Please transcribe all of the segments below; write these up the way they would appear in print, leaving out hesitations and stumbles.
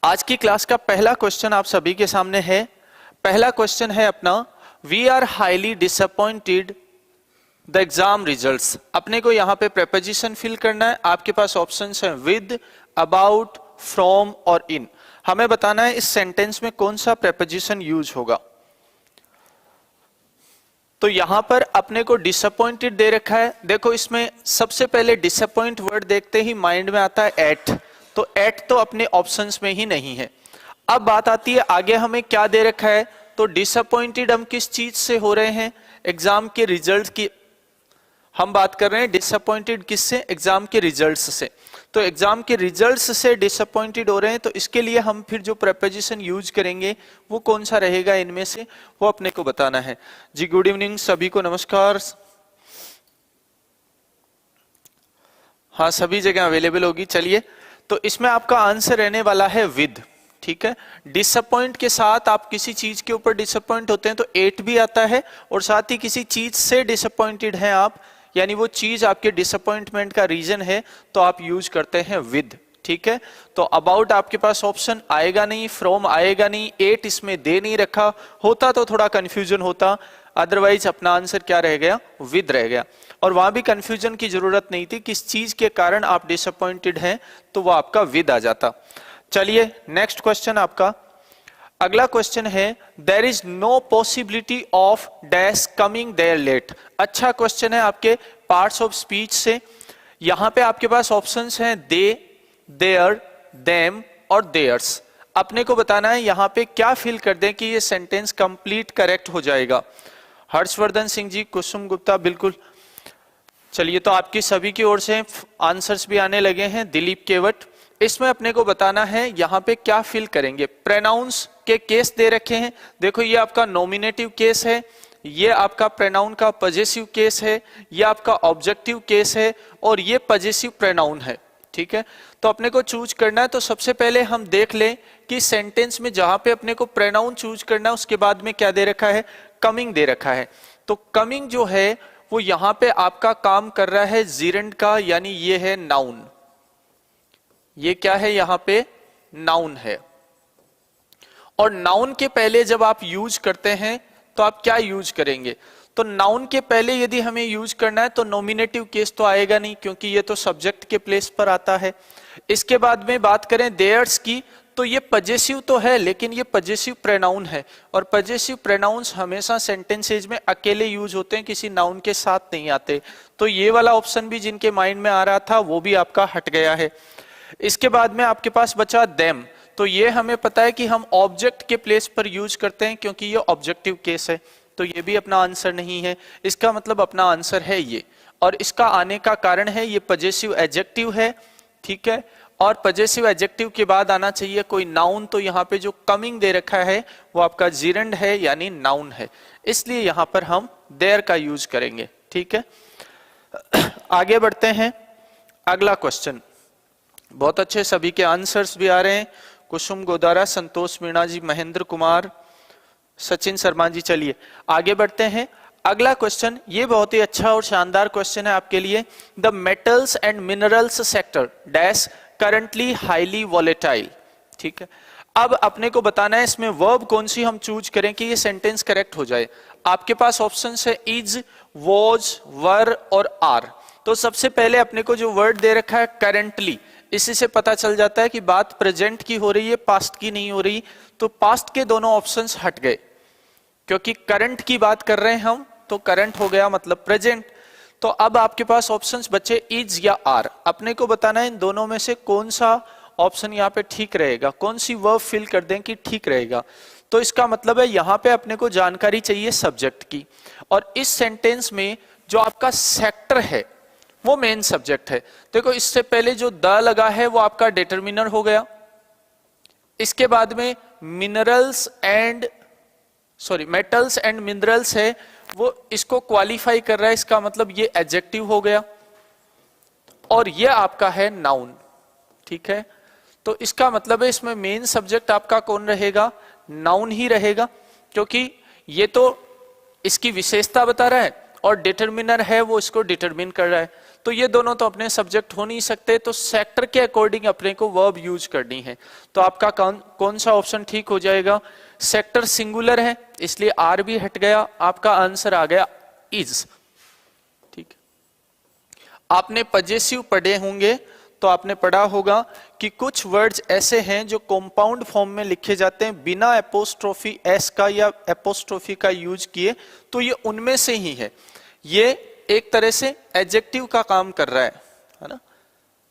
आज की क्लास का पहला क्वेश्चन आप सभी के सामने है। पहला क्वेश्चन है अपना, we are highly disappointed the exam results. अपने को यहाँ पे प्रेपोजिशन फिल करना है। आपके पास ऑप्शंस हैं विद, अबाउट, फ्रॉम और इन। हमें बताना है इस सेंटेंस में कौन सा प्रेपोजिशन यूज होगा। तो यहां पर अपने को डिसअपॉइंटेड दे रखा है। देखो इसमें सबसे पहले डिसअपॉइंट वर्ड देखते ही माइंड में आता है एट, तो एट तो अपने ऑप्शंस में ही नहीं है। अब बात आती है आगे हमें क्या दे रखा है। तो डिसअपॉइंटेड हम किस चीज से हो रहे हैं, एग्जाम के रिजल्ट की हम बात कर रहे हैं। डिसअपॉइंटेड किससे, एग्जाम के रिजल्ट्स से। तो एग्जाम के रिजल्ट्स से डिसअपॉइंटेड हो रहे हैं, तो इसके लिए हम फिर जो प्रेपोजिशन यूज करेंगे वो कौन सा रहेगा इनमें से, वो अपने को बताना है। जी गुड इवनिंग सभी को, नमस्कार। हाँ सभी जगह अवेलेबल होगी। चलिए, तो इसमें आपका आंसर रहने वाला है विद। ठीक है, डिसअपॉइंट के साथ आप किसी चीज के ऊपर डिसअपॉइंट होते हैं तो एट भी आता है, और साथ ही किसी चीज से डिसअपॉइंटेड हैं आप, यानी वो चीज आपके डिसअपॉइंटमेंट का रीजन है, तो आप यूज करते हैं विद। ठीक है, तो अबाउट आपके पास ऑप्शन आएगा नहीं, फ्रॉम आएगा नहीं, एट इसमें दे नहीं रखा होता तो थोड़ा कंफ्यूजन होता, अदरवाइज अपना आंसर क्या रह गया, विद रह गया। और वहां भी कंफ्यूजन की जरूरत नहीं थी, किस चीज के कारण आप डिसअपॉइंटेड हैं तो वो आपका विद आ जाता। चलिए नेक्स्ट क्वेश्चन आपका अगला क्वेश्चन है, there is no possibility of dash coming there late. अच्छा क्वेश्चन है आपके पार्ट्स ऑफ स्पीच से। यहां पे आपके पास ऑप्शंस हैं दे, देयर, देम और देयर्स। अपने को बताना है यहां पे क्या फिल कर दें कि ये सेंटेंस कंप्लीट करेक्ट हो जाएगा। हर्षवर्धन सिंह जी, कुसुम गुप्ता, बिल्कुल। चलिए, तो आपकी सभी की ओर से आंसर्स भी आने लगे हैं। दिलीप केवट, इसमें अपने को बताना है यहाँ पे क्या फिल करेंगे। प्रोनाउंस के केस दे रखे हैं। देखो ये आपका नॉमिनेटिव केस है, ये आपका प्रोनाउन का पजेसिव केस है, ये आपका ऑब्जेक्टिव केस है, और ये पजेसिव प्रोनाउन है। ठीक है, तो अपने को चूज करना है। तो सबसे पहले हम देख लें कि सेंटेंस में जहां पे अपने को प्रोनाउन चूज करना है उसके बाद में क्या दे रखा है, कमिंग दे रखा है। तो कमिंग जो है वो यहां पे आपका काम कर रहा है जीरेंड का, यानी ये है नाउन। ये क्या है, यहां पे नाउन है। और नाउन के पहले जब आप यूज करते हैं तो आप क्या यूज करेंगे। तो नाउन के पहले यदि हमें यूज करना है तो नॉमिनेटिव केस तो आएगा नहीं, क्योंकि ये तो सब्जेक्ट के प्लेस पर आता है। इसके बाद में बात करें देयर्स की, तो ये पजेसिव तो है लेकिन ये पजेसिव प्रोनाउन है, और पजेसिव प्रोनाउंस हमेशा सेंटेंसेज में अकेले यूज होते हैं, किसी नाउन के साथ नहीं आते। तो ये वाला ऑप्शन भी जिनके माइंड में आ रहा था वो भी आपका हट गया है। इसके बाद में आपके पास बचा देम। तो ये हमें पता है कि हम ऑब्जेक्ट के प्लेस पर यूज करते हैं क्योंकि ये ऑब्जेक्टिव केस है, तो ये भी अपना आंसर नहीं है। इसका मतलब अपना आंसर है ये, और इसका आने का कारण है ये पजेसिव एडजेक्टिव है। ठीक है, और पजेसिव एडजेक्टिव के बाद आना चाहिए कोई नाउन। तो यहाँ पे जो कमिंग दे रखा है वो आपका जीरेंड है, यानी नाउन है, इसलिए यहां पर हम देयर का यूज करेंगे। ठीक है, आगे बढ़ते हैं। अगला क्वेश्चन, बहुत अच्छे सभी के आंसर्स भी आ रहे हैं। कुसुम गोदारा, संतोष मीणा जी, महेंद्र कुमार, सचिन शर्मा जी। चलिए आगे बढ़ते हैं। अगला क्वेश्चन ये बहुत ही अच्छा और शानदार क्वेश्चन है आपके लिए। The metals and minerals sector dash currently highly volatile. ठीक है, अब अपने को बताना है इसमें वर्ब कौन सी हम चूज करें कि ये सेंटेंस करेक्ट हो जाए। आपके पास ऑप्शन है इज, वॉज, वर और आर। तो सबसे पहले अपने को जो वर्ड दे रखा है करंटली, इसी से पता चल जाता है कि बात प्रेजेंट की हो रही है, पास्ट की नहीं हो रही। तो पास्ट के दोनों ऑप्शंस हट गए, क्योंकि करंट की बात कर रहे हैं हम, तो करंट हो गया मतलब प्रेजेंट। तो अब आपके पास ऑप्शंस बचे इज या आर। अपने को बताना है इन दोनों में से कौन सा ऑप्शन यहाँ पे ठीक रहेगा, कौन सी वर्ब फिल कर दें कि ठीक रहेगा। तो इसका मतलब है यहाँ पे अपने को जानकारी चाहिए सब्जेक्ट की, और इस सेंटेंस में जो आपका सेक्टर है वो मेन सब्जेक्ट है। देखो इससे पहले जो द लगा है वो आपका डिटरमिनर हो गया। इसके बाद में minerals and metals and minerals है, वो इसको क्वालिफाई कर रहा है, इसका मतलब ये एडजेक्टिव हो गया, और ये आपका है नाउन। ठीक है, तो इसका मतलब है इसमें मेन सब्जेक्ट आपका कौन रहेगा, नाउन ही रहेगा, क्योंकि ये तो इसकी विशेषता बता रहा है और डिटरमिनर है वो इसको डिटरमिन कर रहा है। तो ये दोनों तो अपने सब्जेक्ट हो नहीं सकते, तो सेक्टर के अकॉर्डिंग अपने को वर्ब यूज करनी है। तो आपका कौन सा ऑप्शन ठीक हो जाएगा? सेक्टर सिंगुलर है इसलिए आर भी हट गया, आपका आंसर आ गया इज। ठीक, आपने पजेसिव पढ़े होंगे तो आपने पढ़ा होगा कि कुछ वर्ड्स ऐसे हैं जो कंपाउंड फॉर्म में लिखे जाते हैं बिना एपोस्ट्रोफी एस का या एपोस्ट्रोफी का यूज किए, तो ये उनमें से ही है। ये एक तरह से एडजेक्टिव का काम कर रहा है ना।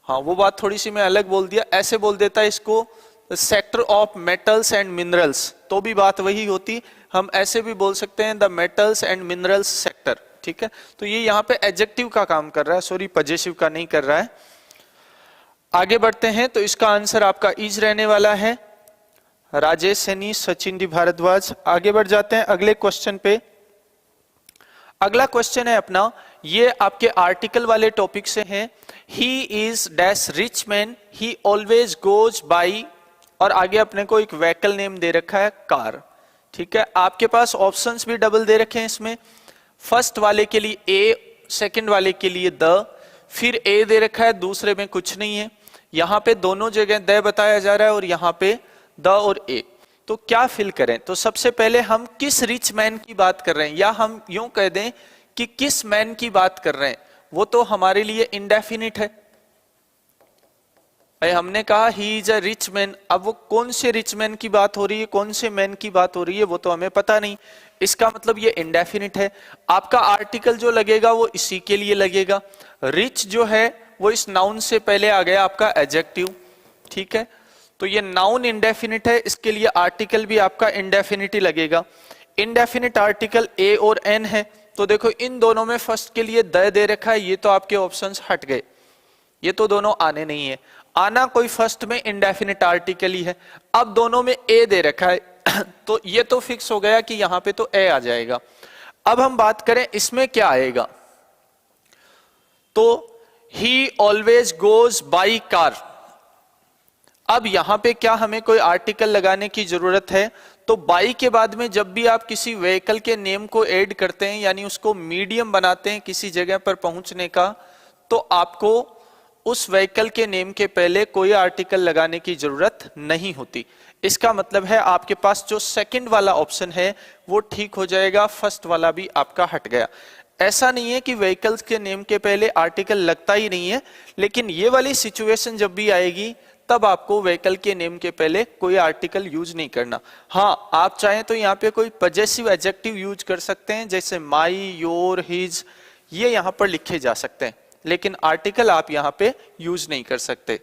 हाँ, वो बात थोड़ी सी मैं अलग बोल दिया, ऐसे बोल देता है इसको sector of metals and minerals, तो भी बात वही होती। हम ऐसे भी बोल सकते हैं the metals and minerals sector. ठीक है, तो ये यहाँ पे एडजेक्टिव का काम कर रहा है, सॉरी पजेसिव का नहीं कर रहा है। आगे बढ़ते हैं, तो इसका आंसर आपका इज रहने वाला है। राजेश सैनी, सचिन डी भारद्वाज। आगे बढ़ जाते हैं अगले क्वेश्चन पे। अगला क्वेश्चन है अपना, ये आपके आर्टिकल वाले टॉपिक से है। He is dash rich man, he always goes by, और आगे अपने को एक व्हीकल नेम दे रखा है कार। ठीक है, आपके पास ऑप्शंस भी डबल दे रखे हैं इसमें। फर्स्ट वाले के लिए ए, सेकंड वाले के लिए द, फिर ए दे रखा है, दूसरे में कुछ नहीं है। यहां पे दोनों जगह द बताया जा रहा है और यहां पे द और ए। तो क्या फिल करें? तो सबसे पहले हम किस रिच मैन की बात कर रहे हैं, या हम यूं कह दें कि किस मैन की बात कर रहे हैं, वो तो हमारे लिए इंडेफिनिट है। हमने कहा he is a rich man, अब वो कौन से रिच मैन की बात हो रही है, कौन से मैन की बात हो रही है, वो तो हमें पता नहीं। इसका मतलब ये इंडेफिनिट है। आपका आर्टिकल जो लगेगा वो इसी के लिए लगेगा। रिच जो है वो इस नाउन से पहले आ गया आपका एडजेक्टिव। ठीक है, तो ये नाउन इंडेफिनिट है, इसके लिए आर्टिकल भी आपका इंडेफिनिट ही लगेगा। इंडेफिनिट आर्टिकल ए और एन है, तो देखो इन दोनों में फर्स्ट के लिए द दे रखा है, ये तो आपके ऑप्शंस हट गए, ये तो दोनों आने नहीं है। आना कोई फर्स्ट में इंडेफिनिट आर्टिकल ही है। अब दोनों में ए दे रखा है तो ये तो फिक्स हो गया कि यहां पे तो ए आ जाएगा। अब हम बात करें इसमें क्या आएगा, तो ही ऑलवेज गोज बाई कार। अब यहां पे क्या हमें कोई आर्टिकल लगाने की जरूरत है? तो बाई के बाद में जब भी आप किसी व्हीकल के नेम को ऐड करते हैं, यानी उसको मीडियम बनाते हैं किसी जगह पर पहुंचने का, तो आपको उस व्हीकल के नेम के पहले कोई आर्टिकल लगाने की जरूरत नहीं होती। इसका मतलब है आपके पास जो सेकंड वाला ऑप्शन है वो ठीक हो जाएगा, फर्स्ट वाला भी आपका हट गया। ऐसा नहीं है कि व्हीकल्स के नेम के पहले आर्टिकल लगता ही नहीं है, लेकिन ये वाली सिचुएशन जब भी आएगी तब आपको व्हीकल के नेम के पहले कोई आर्टिकल यूज नहीं करना। हाँ, आप चाहें तो यहाँ पे कोई पजेसिव एडजेक्टिव यूज कर सकते हैं, जैसे माई, योर, हिज, ये यहाँ पर लिखे जा सकते हैं, लेकिन आर्टिकल आप यहाँ पे यूज नहीं कर सकते।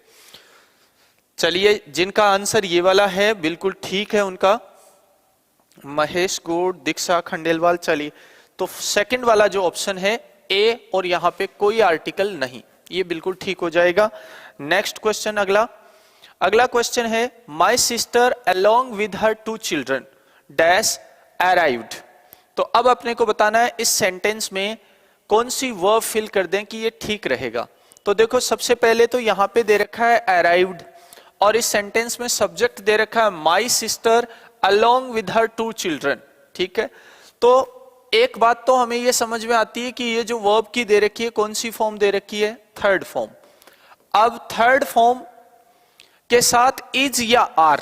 चलिए, जिनका आंसर ये वाला है बिल्कुल ठीक है उनका, महेश गौड़, दीक्षा खंडेलवाल। चलिए, तो सेकंड वाला जो ऑप्शन है ए और यहाँ पे कोई आर्टिकल नहीं, ये बिल्कुल ठीक हो जाएगा। नेक्स्ट क्वेश्चन, अगला क्वेश्चन है, my sister along with her 2 children dash arrived. तो अब अपने को बताना है इस सेंटेंस में कौन सी वर्ब फिल कर दें कि ये ठीक रहेगा। तो देखो, सबसे पहले तो यहाँ पे दे रखा है अराइव्ड, और इस सेंटेंस में सब्जेक्ट दे रखा है my sister along with her 2 children. ठीक है, तो एक बात तो हमें ये समझ में आती है कि ये जो वर्ब की दे रखी है कौन सी फॉर्म दे रखी है, थर्ड फॉर्म। अब थर्ड फॉर्म के साथ इज या आर,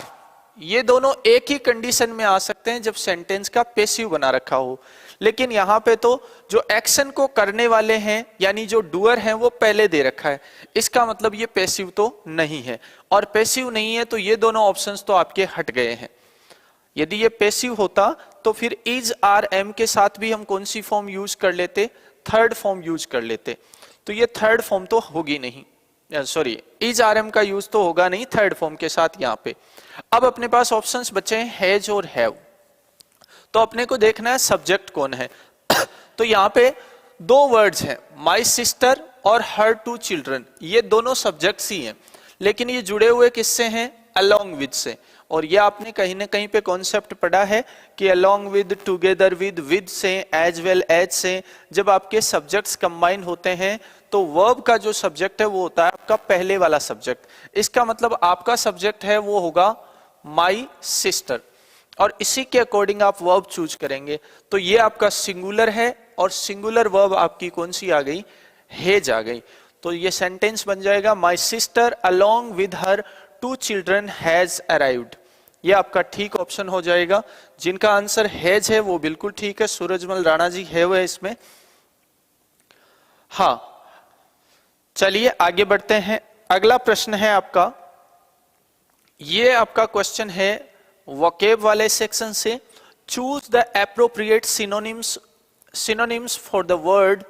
ये दोनों एक ही कंडीशन में आ सकते हैं जब सेंटेंस का पैसिव बना रखा हो, लेकिन यहां पे तो जो एक्शन को करने वाले हैं यानी जो डूअर हैं वो पहले दे रखा है। इसका मतलब ये पैसिव तो नहीं है, और पैसिव नहीं है तो ये दोनों ऑप्शंस तो आपके हट गए हैं। यदि ये पैसिव होता तो फिर इज आर एम के साथ भी हम कौन सी फॉर्म यूज कर लेते, थर्ड फॉर्म यूज कर लेते। तो ये थर्ड फॉर्म तो होगी नहीं, सॉरी इज आर एम का यूज तो होगा नहीं थर्ड फॉर्म के साथ यहाँ पे। अब अपने पास ऑप्शंस बचे हैं हैज और हैव, तो अपने को देखना है सब्जेक्ट कौन है। तो यहाँ पे 2 वर्ड्स हैं, माई सिस्टर और हर 2 चिल्ड्रन, ये दोनों सब्जेक्ट्स ही हैं, लेकिन ये जुड़े हुए किससे हैं, अलोंग विद से। और ये आपने कहीं ना कहीं पे कॉन्सेप्ट पढ़ा है कि अलोंग विद, टुगेदर विद से, एज वेल एज से, जब आपके सब्जेक्ट्स कंबाइन होते हैं तो वर्ब का जो सब्जेक्ट है वो होता है आपका पहले वाला सब्जेक्ट। इसका मतलब आपका सब्जेक्ट है वो होगा माई सिस्टर, और इसी के अकॉर्डिंग आप वर्ब चूज करेंगे। तो ये आपका सिंगुलर है, और सिंगुलर वर्ब आपकी कौन सी आ गई, हैज आ गई। तो ये सेंटेंस बन जाएगा my sister along with her 2 children has arrived. ये आपका ठीक ऑप्शन हो जाएगा। जिनका आंसर हैज है वो बिल्कुल ठीक है, सूरजमल राणा जी है वो इसमें। हाँ, चलिए आगे बढ़ते हैं। अगला प्रश्न है आपका, ये आपका क्वेश्चन है वोकेब वाले सेक्शन से। Choose the appropriate synonyms for the word.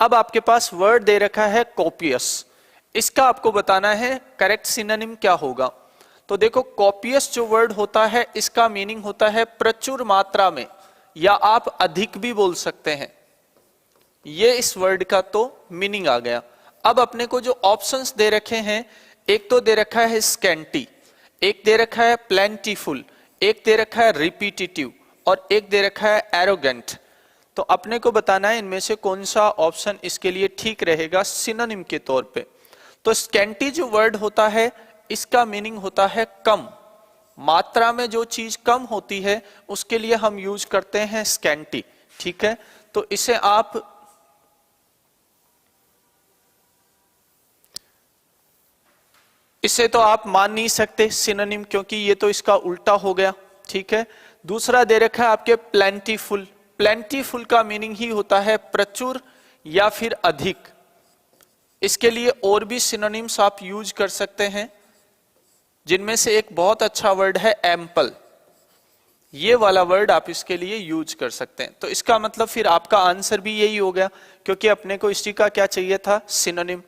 अब आपके पास वर्ड दे रखा है कॉपियस, इसका आपको बताना है करेक्ट सिनोनिम क्या होगा। तो देखो, कॉपियस जो वर्ड होता है इसका मीनिंग होता है प्रचुर मात्रा में, या आप अधिक भी बोल सकते हैं। ये इस वर्ड का तो मीनिंग आ गया। अब अपने को जो ऑप्शंस दे रखे हैं, एक तो दे रखा है स्कैंटी, एक दे रखा है प्लेंटीफुल, एक दे रखा है रिपीटिटिव और एक दे रखा है एरोगेंट। तो अपने को बताना है इनमें से कौन सा ऑप्शन इसके लिए ठीक रहेगा सिनोनिम के तौर पे। तो स्कैंटी जो वर्ड होता है इसका मीनिंग होता है कम मात्रा में, जो चीज कम होती है उसके लिए हम यूज करते हैं स्कैंटी। ठीक है, तो इसे आप तो आप मान नहीं सकते सिनोनिम, क्योंकि ये तो इसका उल्टा हो गया। ठीक है, दूसरा दे रखा है आपके प्लेंटीफुल। प्लेंटीफुल का मीनिंग ही होता है प्रचुर या फिर अधिक। इसके लिए और भी सिनोनिम्स आप यूज कर सकते हैं, जिनमें से एक बहुत अच्छा वर्ड है एम्पल। ये वाला वर्ड आप इसके लिए यूज कर सकते हैं। तो इसका मतलब फिर आपका आंसर भी यही हो गया, क्योंकि अपने को इसी का क्या चाहिए था सिनोनिम।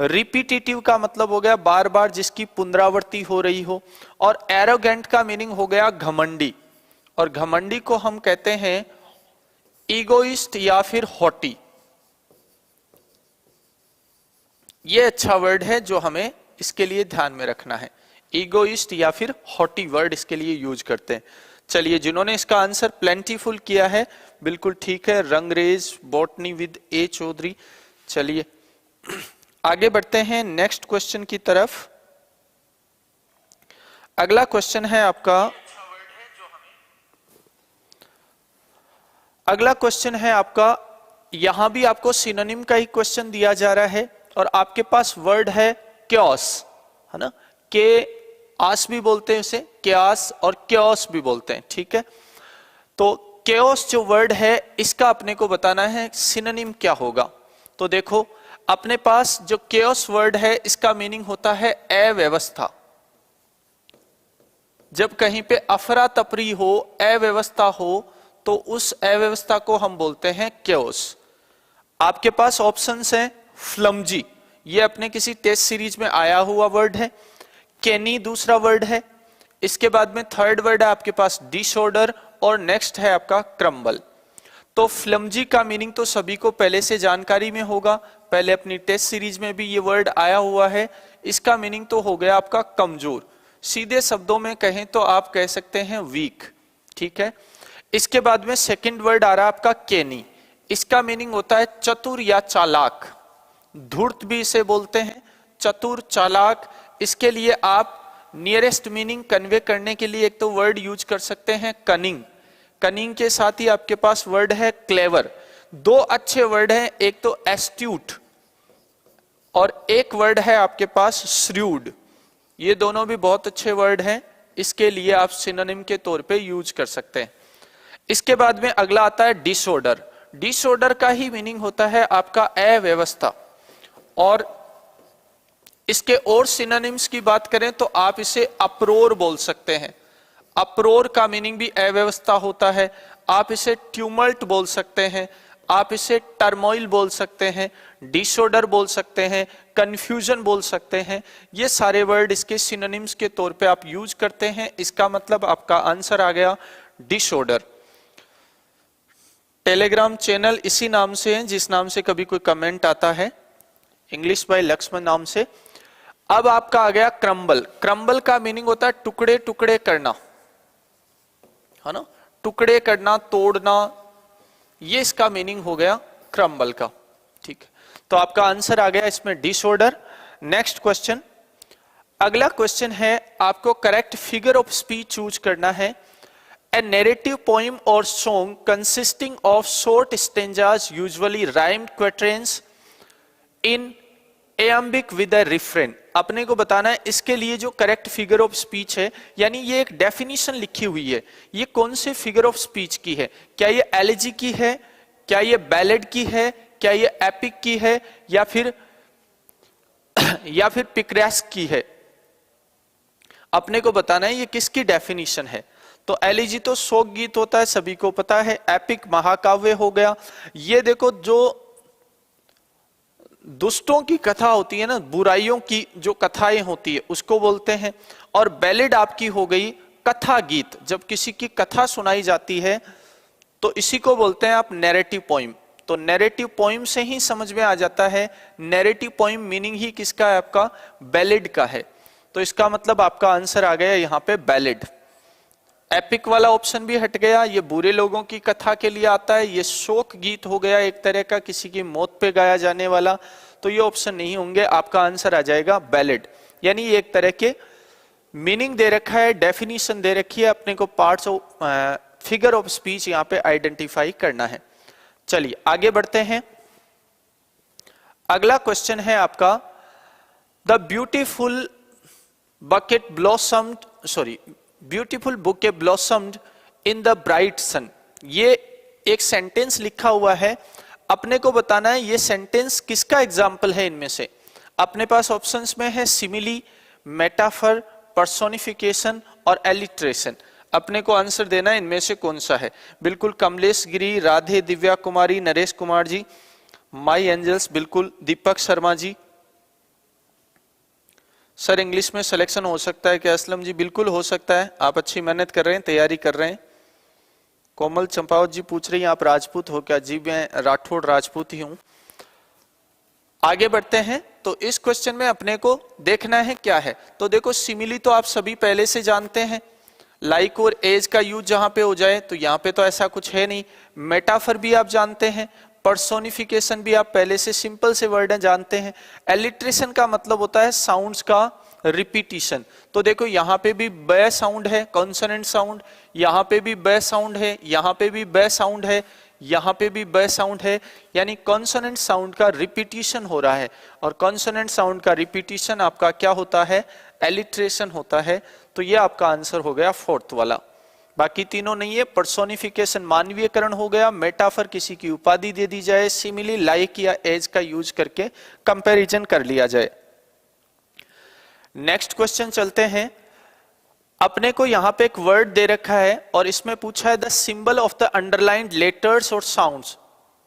रिपीटिटिव का मतलब हो गया बार बार जिसकी पुनरावृत्ति हो रही हो, और एरोगेंट का मीनिंग हो गया घमंडी, और घमंडी को हम कहते हैं ईगोइस्ट या फिर हॉटी। ये अच्छा वर्ड है जो हमें इसके लिए ध्यान में रखना है, ईगोइस्ट या फिर हॉटी वर्ड इसके लिए यूज करते हैं। चलिए, जिन्होंने इसका आंसर प्लेंटीफुल किया है बिल्कुल ठीक है, रंगरेज बॉटनी विद ए चौधरी। चलिए आगे बढ़ते हैं नेक्स्ट क्वेश्चन की तरफ। अगला क्वेश्चन है आपका, यहां भी आपको सिनोनिम का ही क्वेश्चन दिया जा रहा है, और आपके पास वर्ड है क्योस, है ना, के आस भी बोलते हैं उसे, क्यास और क्योस भी बोलते हैं। ठीक है, तो क्योस जो वर्ड है इसका अपने को बताना है सिनोनिम क्या होगा। तो देखो, अपने पास जो क्योस वर्ड है इसका मीनिंग होता है अव्यवस्था। जब कहीं पे अफरा तफरी हो, अव्यवस्था हो, तो उस अव्यवस्था को हम बोलते हैं क्योस। आपके पास ऑप्शंस हैं फ्लमजी, ये अपने किसी टेस्ट सीरीज में आया हुआ वर्ड है। केनी दूसरा वर्ड है। इसके बाद में थर्ड वर्ड है आपके पास डिसऑर्डर, और नेक्स्ट है आपका क्रम्बल। तो फ्लमजी का मीनिंग तो सभी को पहले से जानकारी में होगा, पहले अपनी टेस्ट सीरीज में भी ये वर्ड आया हुआ है। इसका मीनिंग तो हो गया आपका कमजोर, सीधे शब्दों में कहें तो आप कह सकते हैं वीक। ठीक है, इसके बाद में सेकंड वर्ड आ रहा है आपका केनी। इसका मीनिंग होता है चतुर या चालाक, धूर्त भी इसे बोलते हैं, चतुर चालाक। इसके लिए आप नियरेस्ट मीनिंग कन्वे करने के लिए एक तो वर्ड यूज कर सकते हैं कनिंग, कनिंग के साथ ही आपके पास वर्ड है क्लेवर। दो अच्छे वर्ड हैं, एक तो एस्ट्यूट और एक वर्ड है आपके पास श्रूड। ये दोनों भी बहुत अच्छे वर्ड हैं, इसके लिए आप सिनोनिम के तौर पे यूज कर सकते हैं। इसके बाद में अगला आता है डिसऑर्डर। डिसऑर्डर का ही मीनिंग होता है आपका अव्यवस्था, और इसके और सिनोनिम्स की बात करें तो आप इसे अप्रोर बोल सकते हैं। अप्रोर का मीनिंग भी अव्यवस्था होता है। आप इसे ट्यूमल्ट बोल सकते हैं, आप इसे टर्मोइल बोल सकते हैं, डिसऑर्डर बोल सकते हैं, कंफ्यूजन बोल सकते हैं। ये सारे वर्ड इसके सिनोनिम्स के तौर पे आप यूज करते हैं। इसका मतलब आपका आंसर आ गया डिसऑर्डर। टेलीग्राम चैनल इसी नाम से है जिस नाम से कभी कोई कमेंट आता है, इंग्लिश बाय लक्ष्मण नाम से। अब आपका आ गया क्रम्बल। क्रम्बल का मीनिंग होता है टुकड़े टुकड़े करना, है ना, टुकड़े करना, तोड़ना, ये इसका मीनिंग हो गया क्रम्बल का। ठीक है, तो आपका आंसर आ गया इसमें डिसऑर्डर। नेक्स्ट क्वेश्चन, अगला क्वेश्चन है आपको correct figure of speech choose करना है। A narrative poem or song consisting of short stanzas, usually rhymed quatrains, in iambic with a refrain, अपने को बताना है इसके लिए जो करेक्ट फिगर ऑफ स्पीच है, यानी ये एक डेफिनेशन लिखी हुई है, ये कौन से फिगर ऑफ स्पीच की है? क्या ये एलिजी की है, क्या ये बैलेड की है, क्या ये एपिक की है, या फिर पिक्रेस्क की है? अपने को बताना है ये किसकी डेफिनेशन है। तो एलिजी तो शोक गीत होता है, सभी को पता है। एपिक महाकाव्य हो गया। ये देखो जो दुष्टों की कथा होती है ना, बुराइयों की जो कथाएं होती है उसको बोलते हैं। और बैलेड आपकी हो गई कथा गीत, जब किसी की कथा सुनाई जाती है तो इसी को बोलते हैं आप नैरेटिव पोइम। तो नैरेटिव पोइम से ही समझ में आ जाता है, नैरेटिव पोइम मीनिंग ही किसका है? आपका बैलेड का है। तो इसका मतलब आपका आंसर आ गया यहाँ पे बैलेड। एपिक वाला ऑप्शन भी हट गया, ये बुरे लोगों की कथा के लिए आता है। ये शोक गीत हो गया एक तरह का, किसी की मौत पे गाया जाने वाला, तो ये ऑप्शन नहीं होंगे। आपका आंसर आ जाएगा बैलेड। यानी ये एक तरह के मीनिंग दे रखा है, डेफिनेशन दे रखी है, अपने को parts of figure of speech यहाँ पे आइडेंटिफाई करना है। चलिए आगे बढ़ते हैं। अगला क्वेश्चन है आपका, the beautiful bucket blossomed, beautiful bouquet blossomed in the bright sun. ये एक सेंटेंस लिखा हुआ है, अपने को बताना है ये सेंटेंस किसका एग्जाम्पल है। इनमें से अपने पास ऑप्शंस में है सिमिली, मेटाफर, पर्सोनिफिकेशन और एलिट्रेशन। अपने को आंसर देना है इनमें से कौन सा है। बिल्कुल कमलेश गिरी, राधे, दिव्या कुमारी, नरेश कुमार जी, माई एंजल्स, बिल्कुल दीपक शर्मा जी। सर इंग्लिश में सिलेक्शन हो सकता है क्या असलम जी? बिल्कुल हो सकता है, आप अच्छी मेहनत कर रहे हैं, तैयारी कर रहे हैं। कोमल चंपावत जी पूछ रही हैं आप राजपूत हो क्या? जी मैं राठौड़ राजपूत ही हूं। आगे बढ़ते हैं। तो इस क्वेश्चन में अपने को देखना है क्या है। तो देखो सिमिली तो आप सभी पहले से जानते हैं, लाइक और एज का यूज जहां पे हो जाए, तो यहां पे तो ऐसा कुछ है नहीं। मेटाफर भी आप जानते हैं, पर्सोनिफिकेशन भी आप पहले से सिंपल से वर्ड है जानते हैं। एलिट्रेशन का मतलब होता है साउंड्स का रिपीटिशन। तो देखो यहाँ पे भी ब साउंड है, कॉन्सोनेंट साउंड, यहाँ पे भी ब साउंड है, यहाँ पे भी ब साउंड है, यहाँ पे भी ब साउंड है, यानी कॉन्सोनेंट साउंड का रिपीटिशन हो रहा है। और कॉन्सोनेंट साउंड का रिपीटिशन आपका क्या होता है? एलिट्रेशन होता है। तो ये आपका आंसर हो गया फोर्थ वाला। बाकी तीनों नहीं है। पर्सोनिफिकेशन मानवीयकरण हो गया, मेटाफर किसी की उपाधि दे दी जाए, सिमिली लाइक या एज का यूज करके कंपैरिजन कर लिया जाए। नेक्स्ट क्वेश्चन चलते हैं। अपने को यहां पे एक वर्ड दे रखा है और इसमें पूछा है the symbol of the underlined letters और साउंड्स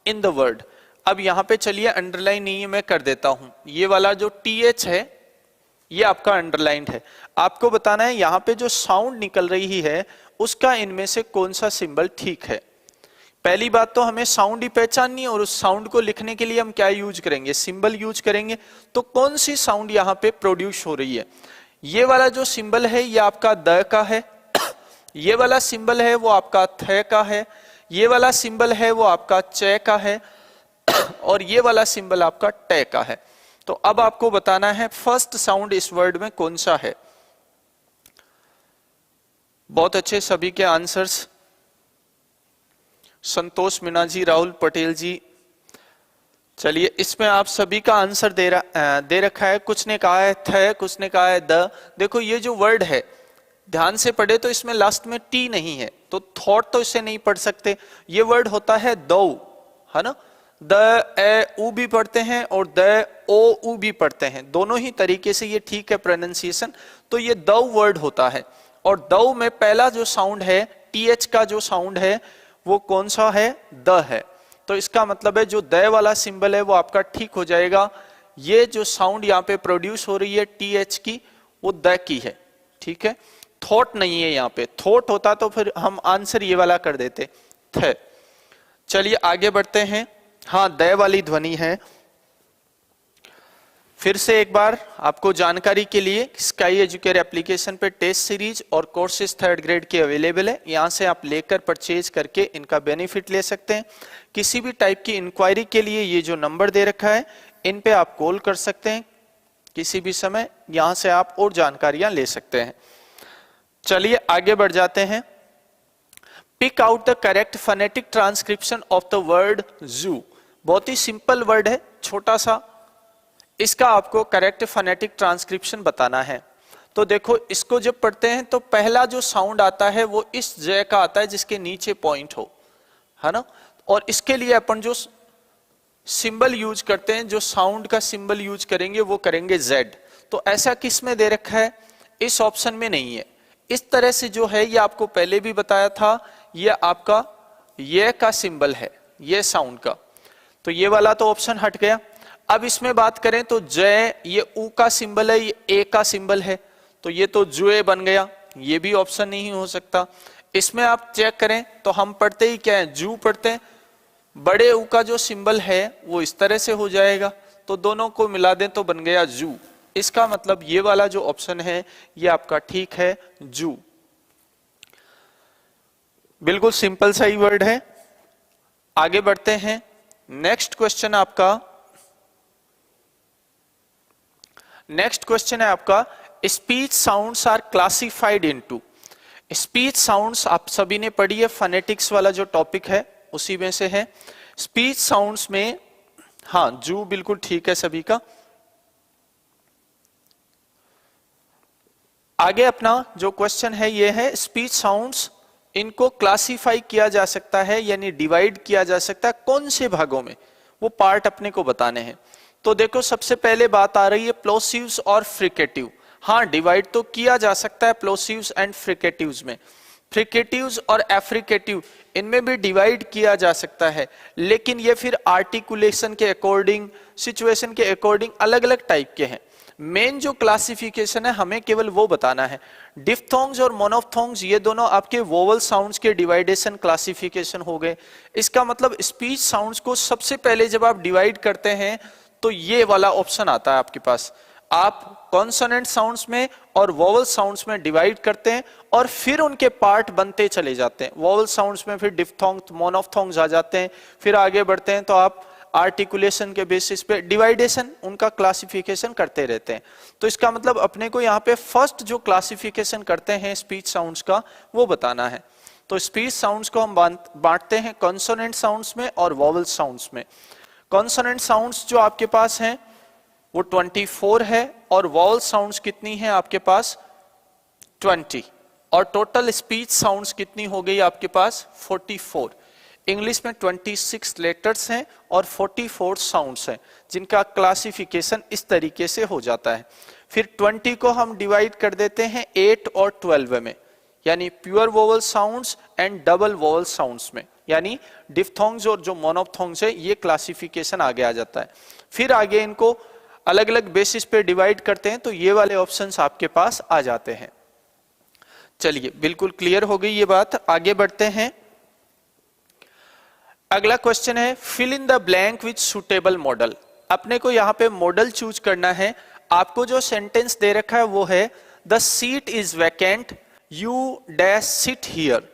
इन द वर्ड। अब यहां पे चलिए अंडरलाइन नहीं है, मैं कर देता हूं। ये वाला जो TH है ये आपका अंडरलाइंड है। आपको बताना है यहां पे जो साउंड निकल रही है उसका इनमें से कौन सा सिंबल ठीक है। पहली बात तो हमें साउंड ही पहचाननी है और उस साउंड को लिखने के लिए हम क्या यूज करेंगे? सिंबल यूज करेंगे। तो कौन सी साउंड यहाँ पे प्रोड्यूस हो रही है? ये वाला जो सिंबल है ये आपका द का है, ये वाला सिंबल है वो आपका थ का है, ये वाला सिंबल है वो आपका च का है, और ये वाला सिंबल आपका ट का है। तो अब आपको बताना है फर्स्ट साउंड इस वर्ड में कौन सा है। बहुत अच्छे सभी के आंसर्स। संतोष मीना जी, राहुल पटेल जी। चलिए इसमें आप सभी का आंसर दे रखा है। कुछ ने कहा है थ, कुछ ने कहा है द। देखो ये जो वर्ड है ध्यान से पढ़े तो इसमें लास्ट में टी नहीं है, तो थॉट तो इसे नहीं पढ़ सकते। ये वर्ड होता है दो, है ना। द ए उ भी पढ़ते हैं और द ओ उ भी पढ़ते हैं, दोनों ही तरीके से ये ठीक है प्रोनाउंसिएशन। तो ये दो वर्ड होता है और दो में पहला जो साउंड है TH का जो साउंड है वो कौन सा है? द है। तो इसका मतलब है जो द वाला सिंबल है वो आपका ठीक हो जाएगा। ये जो साउंड यहाँ पे प्रोड्यूस हो रही है TH की वो द की है, ठीक है। थॉट नहीं है यहाँ पे, थॉट होता तो फिर हम आंसर ये वाला कर देते थे। चलिए आगे बढ़ते हैं। हाँ द वाली ध्वनि है। फिर से एक बार आपको जानकारी के लिए स्काई एजुकेयर एप्लीकेशन पे टेस्ट सीरीज और कोर्सेज 3rd ग्रेड के अवेलेबल है। यहाँ से आप लेकर परचेज करके इनका बेनिफिट ले सकते हैं। किसी भी टाइप की इंक्वायरी के लिए ये जो नंबर दे रखा है इन पे आप कॉल कर सकते हैं किसी भी समय, यहाँ से आप और जानकारियां ले सकते हैं। चलिए आगे बढ़ जाते हैं। Pick out the correct phonetic transcription of the word zoo. बहुत ही सिंपल वर्ड है, छोटा सा इसका आपको करेक्ट फोनेटिक ट्रांसक्रिप्शन बताना है। तो देखो इसको जब पढ़ते हैं तो पहला जो साउंड आता है वो इस जय का आता है जिसके नीचे पॉइंट हो, है ना। और इसके लिए अपन जो सिंबल यूज करते हैं, जो साउंड का सिंबल यूज करेंगे वो करेंगे जेड। तो ऐसा किस में दे रखा है, इस ऑप्शन में नहीं है। इस तरह से जो है ये आपको पहले भी बताया था, ये आपका ये का सिंबल है, ये साउंड का। तो ये वाला तो ऑप्शन हट गया। अब इसमें बात करें तो जय, ये ऊ का सिंबल है, ये ए का सिंबल है, तो ये तो जुए बन गया, ये भी ऑप्शन नहीं हो सकता। इसमें आप चेक करें तो हम पढ़ते ही क्या है, जू पढ़ते हैं। बड़े ऊ का जो सिंबल है वो इस तरह से हो जाएगा, तो दोनों को मिला दें तो बन गया जू। इसका मतलब ये वाला जो ऑप्शन है ये आपका ठीक है, जू। बिल्कुल सिंपल सा ही वर्ड है। आगे बढ़ते हैं। नेक्स्ट क्वेश्चन है आपका speech sounds are classified into. Speech sounds आप सभी ने पढ़ी है, फोनेटिक्स वाला जो टॉपिक है उसी में से है। स्पीच साउंड्स में हाँ जू बिल्कुल ठीक है सभी का। आगे अपना जो क्वेश्चन है ये है स्पीच साउंड्स, इनको क्लासिफाई किया जा सकता है यानी डिवाइड किया जा सकता है कौन से भागों में, वो पार्ट अपने को बताने हैं। तो देखो सबसे पहले बात आ रही है प्लोसिव्स और फ्रिकेटिव। हाँ डिवाइड तो किया जा सकता है प्लोसिव्स एंड फ्रिकेटिव्स में। फ्रिकेटिव्स और एफ्रिकेटिव इनमें भी डिवाइड किया जा सकता है, लेकिन ये फिर आर्टिकुलेशन के अकॉर्डिंग, सिचुएशन के अकॉर्डिंग अलग अलग टाइप के हैं। मेन जो क्लासिफिकेशन है हमें केवल वो बताना है। डिफ्थोंग्स और मोनोफ्थोंग्स ये दोनों आपके वोवल साउंड्स के डिवाइडेशन क्लासिफिकेशन हो गए। इसका मतलब स्पीच साउंड्स को सबसे पहले जब आप डिवाइड करते हैं तो ये वाला ऑप्शन आता है आपके पास। आप कॉन्सोनेंट साउंड्स में और वोवल साउंड्स में डिवाइड करते हैं और फिर उनके पार्ट बनते चले जाते हैं। वोवल साउंड्स में फिर डिफ्थोंग्स, मोनोफ्थोंग्स आ जाते हैं, फिर आगे बढ़ते हैं तो आप आर्टिकुलेशन के बेसिस पे डिवाइडेशन उनका क्लासिफिकेशन करते रहते हैं। तो इसका मतलब अपने को यहाँ पे फर्स्ट जो क्लासिफिकेशन करते हैं स्पीच साउंड्स का वो बताना है। तो स्पीच साउंड्स को हम बांटते हैं कॉन्सोनेंट साउंड्स में और वोवल साउंड्स में। कॉन्सोनेंट साउंड्स जो आपके पास हैं वो 24 है और वोवल साउंड्स कितनी है आपके पास 20, और टोटल स्पीच साउंड्स कितनी हो गई आपके पास 44। इंग्लिश में 26 लेटर्स हैं और 44 साउंड्स हैं जिनका क्लासिफिकेशन इस तरीके से हो जाता है। फिर 20 को हम डिवाइड कर देते हैं 8 और 12 में, यानी pure vowel sounds and double vowel sounds में, यानी डिफ्थोंग्स और जो मोनोफ्थोंग्स है ये क्लासिफिकेशन आगे आ जाता है। फिर आगे इनको अलग अलग बेसिस पे डिवाइड करते हैं तो ये वाले ऑप्शंस आपके पास आ जाते हैं। चलिए बिल्कुल क्लियर हो गई ये बात, आगे बढ़ते हैं। अगला क्वेश्चन है fill in the blank with suitable modal. अपने को यहाँ पे मॉडल चूज करना है। आपको जो सेंटेंस दे रखा है वो है the seat is vacant, you dash sit here.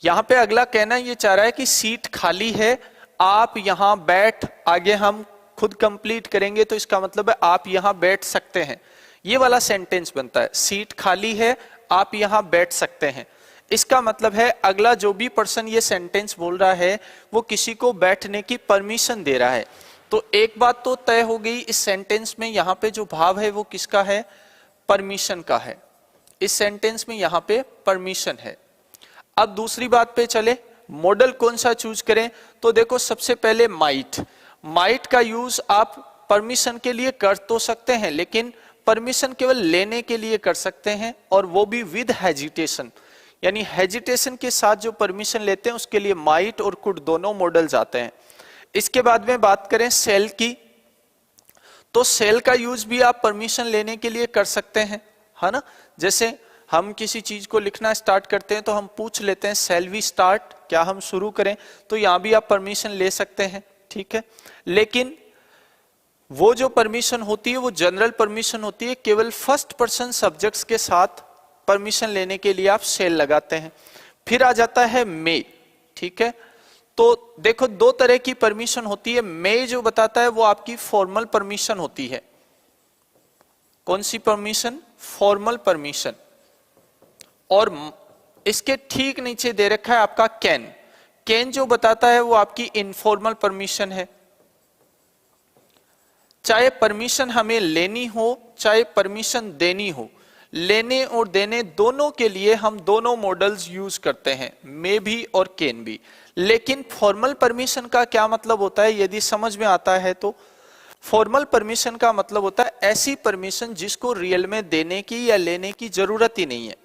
यहां पे अगला कहना ये चाह रहा है कि सीट खाली है, आप यहां बैठ, आगे हम खुद कंप्लीट करेंगे तो इसका मतलब है आप यहां बैठ सकते हैं। ये वाला सेंटेंस बनता है, सीट खाली है आप यहां बैठ सकते हैं। इसका मतलब है अगला जो भी पर्सन ये सेंटेंस बोल रहा है वो किसी को बैठने की परमिशन दे रहा है। तो एक बात तो तय हो गई, इस सेंटेंस में यहां पे जो भाव है वो किसका है, परमिशन का है। इस सेंटेंस में यहां पे परमिशन है। अब दूसरी बात पे चले, मॉडल कौन सा चूज करें। तो देखो सबसे पहले माइट का यूज आप परमिशन के लिए कर तो सकते हैं, लेकिन परमिशन केवल लेने के लिए कर सकते हैं और वो भी विद हेजिटेशन, यानी हेजिटेशन के साथ जो परमिशन लेते हैं उसके लिए माइट और कुड दोनों मॉडल्स आते हैं। इसके बाद में बात करें सेल की, तो सेल का यूज भी आप परमिशन लेने के लिए कर सकते हैं, है ना। जैसे हम किसी चीज को लिखना स्टार्ट करते हैं तो हम पूछ लेते हैं सेल वी स्टार्ट, क्या हम शुरू करें, तो यहां भी आप परमिशन ले सकते हैं, ठीक है। लेकिन वो जो परमिशन होती है वो जनरल परमिशन होती है, केवल फर्स्ट पर्सन सब्जेक्ट्स के साथ परमिशन लेने के लिए आप सेल लगाते हैं। फिर आ जाता है मे, ठीक है। तो देखो दो तरह की परमिशन होती है। मे जो बताता है वो आपकी फॉर्मल परमिशन होती है। कौन सी परमिशन, फॉर्मल परमिशन। और इसके ठीक नीचे दे रखा है आपका कैन जो बताता है वो आपकी इनफॉर्मल परमिशन है। चाहे परमिशन हमें लेनी हो चाहे परमिशन देनी हो, लेने और देने दोनों के लिए हम दोनों मॉडल्स यूज करते हैं, मे भी और कैन भी। लेकिन फॉर्मल परमिशन का क्या मतलब होता है, यदि समझ में आता है तो फॉर्मल परमिशन का मतलब होता है ऐसी परमिशन जिसको रियल में देने की या लेने की जरूरत ही नहीं है।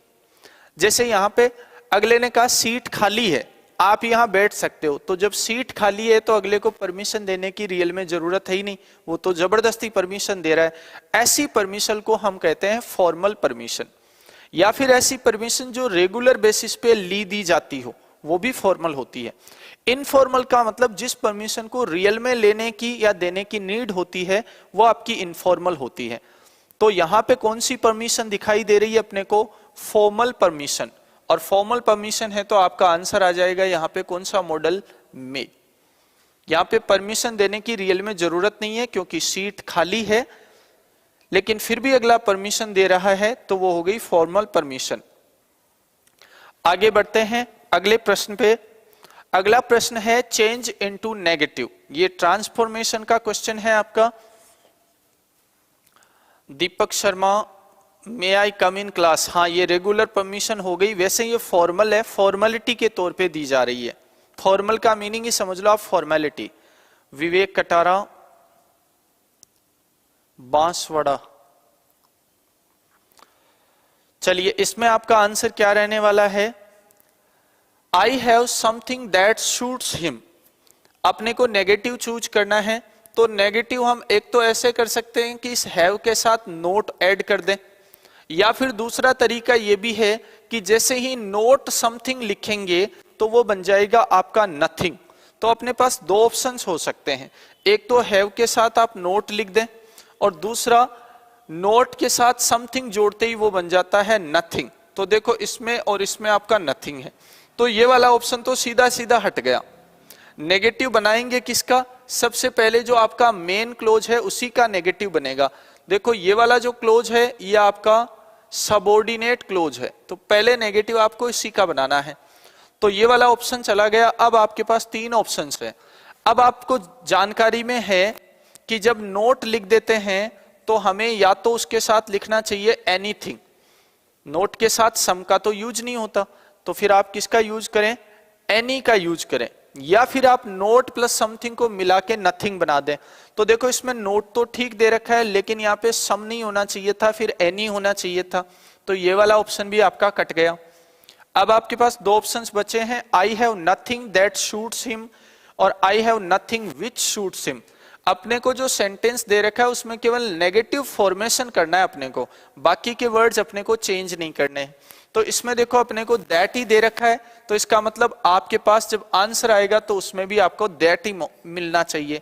जैसे यहां पे अगले ने कहा सीट खाली है, आप यहां बैठ सकते हो, तो जब सीट खाली है तो अगले को परमिशन देने की रियल में जरूरत है ही नहीं, वो तो जबरदस्ती परमिशन दे रहा है। ऐसी परमिशन को हम कहते हैं फॉर्मल परमिशन, या फिर ऐसी परमिशन जो रेगुलर बेसिस पे ली दी जाती हो, वो भी फॉर्मल होती है। इनफॉर्मल का मतलब जिस परमिशन को रियल में लेने की या देने की नीड होती है, वो आपकी इनफॉर्मल होती है। तो यहां पे कौन सी परमिशन दिखाई दे रही है अपने को, फॉर्मल परमिशन। और फॉर्मल परमिशन है तो आपका आंसर आ जाएगा यहां पे कौन सा मॉडल, में। यहां पे परमिशन देने की रियल में जरूरत नहीं है क्योंकि सीट खाली है, लेकिन फिर भी अगला परमिशन दे रहा है तो वो हो गई फॉर्मल परमिशन। आगे बढ़ते हैं अगले प्रश्न पे। अगला प्रश्न है चेंज इनटू नेगेटिव। ये ट्रांसफॉर्मेशन का क्वेश्चन है आपका। दीपक शर्मा, मे आई कम इन क्लास। हाँ, ये रेगुलर परमिशन हो गई। वैसे ये फॉर्मल है, फॉर्मेलिटी के तौर पे दी जा रही है। फॉर्मल का मीनिंग ही समझ लो आप, फॉर्मेलिटी। विवेक कटारा, बांसवाड़ा। चलिए, इसमें आपका आंसर क्या रहने वाला है, I have something that suits him. अपने को नेगेटिव चूज करना है, तो नेगेटिव हम एक तो ऐसे कर सकते हैं कि इस हैव के साथ नोट ऐड कर दें, या फिर दूसरा तरीका ये भी है कि जैसे ही नोट समथिंग लिखेंगे तो वो बन जाएगा आपका नथिंग। तो अपने पास दो ऑप्शंस हो सकते हैं, एक तो हैव के साथ आप नोट लिख दें, और दूसरा नोट के साथ समथिंग जोड़ते ही वो बन जाता है नथिंग। तो देखो, इसमें और इसमें आपका नथिंग है, तो ये वाला ऑप्शन तो सीधा सीधा हट गया। नेगेटिव बनाएंगे किसका, सबसे पहले जो आपका मेन क्लोज है उसी का नेगेटिव बनेगा। देखो, ये वाला जो क्लोज है ये आपका सबऑर्डिनेट क्लोज है, तो पहले नेगेटिव आपको इसी का बनाना है। तो ये वाला ऑप्शन चला गया। अब आपके पास तीन ऑप्शंस है। अब आपको जानकारी में है कि जब नोट लिख देते हैं तो हमें या तो उसके साथ लिखना चाहिए एनीथिंग, नोट के साथ सम का तो यूज नहीं होता, तो फिर आप किसका यूज करें, एनी का यूज करें, या फिर आप नोट प्लस समथिंग को मिला के नथिंग बना दें। तो देखो, इसमें नोट तो ठीक दे रखा है, लेकिन यहाँ पे सम नहीं होना चाहिए था, फिर एनी होना चाहिए था, तो ये वाला ऑप्शन भी आपका कट गया। अब आपके पास दो ऑप्शंस बचे हैं, I have nothing that suits him और I have nothing which suits him. अपने को जो सेंटेंस दे रखा है उसमें केवल नेगेटिव फॉर्मेशन करना है अपने को, बाकी के वर्ड्स अपने को चेंज नहीं करने हैं। तो इसमें देखो, अपने को दैट ही दे रखा है, तो इसका मतलब आपके पास जब आंसर आएगा तो उसमें भी आपको दैट ही मिलना चाहिए।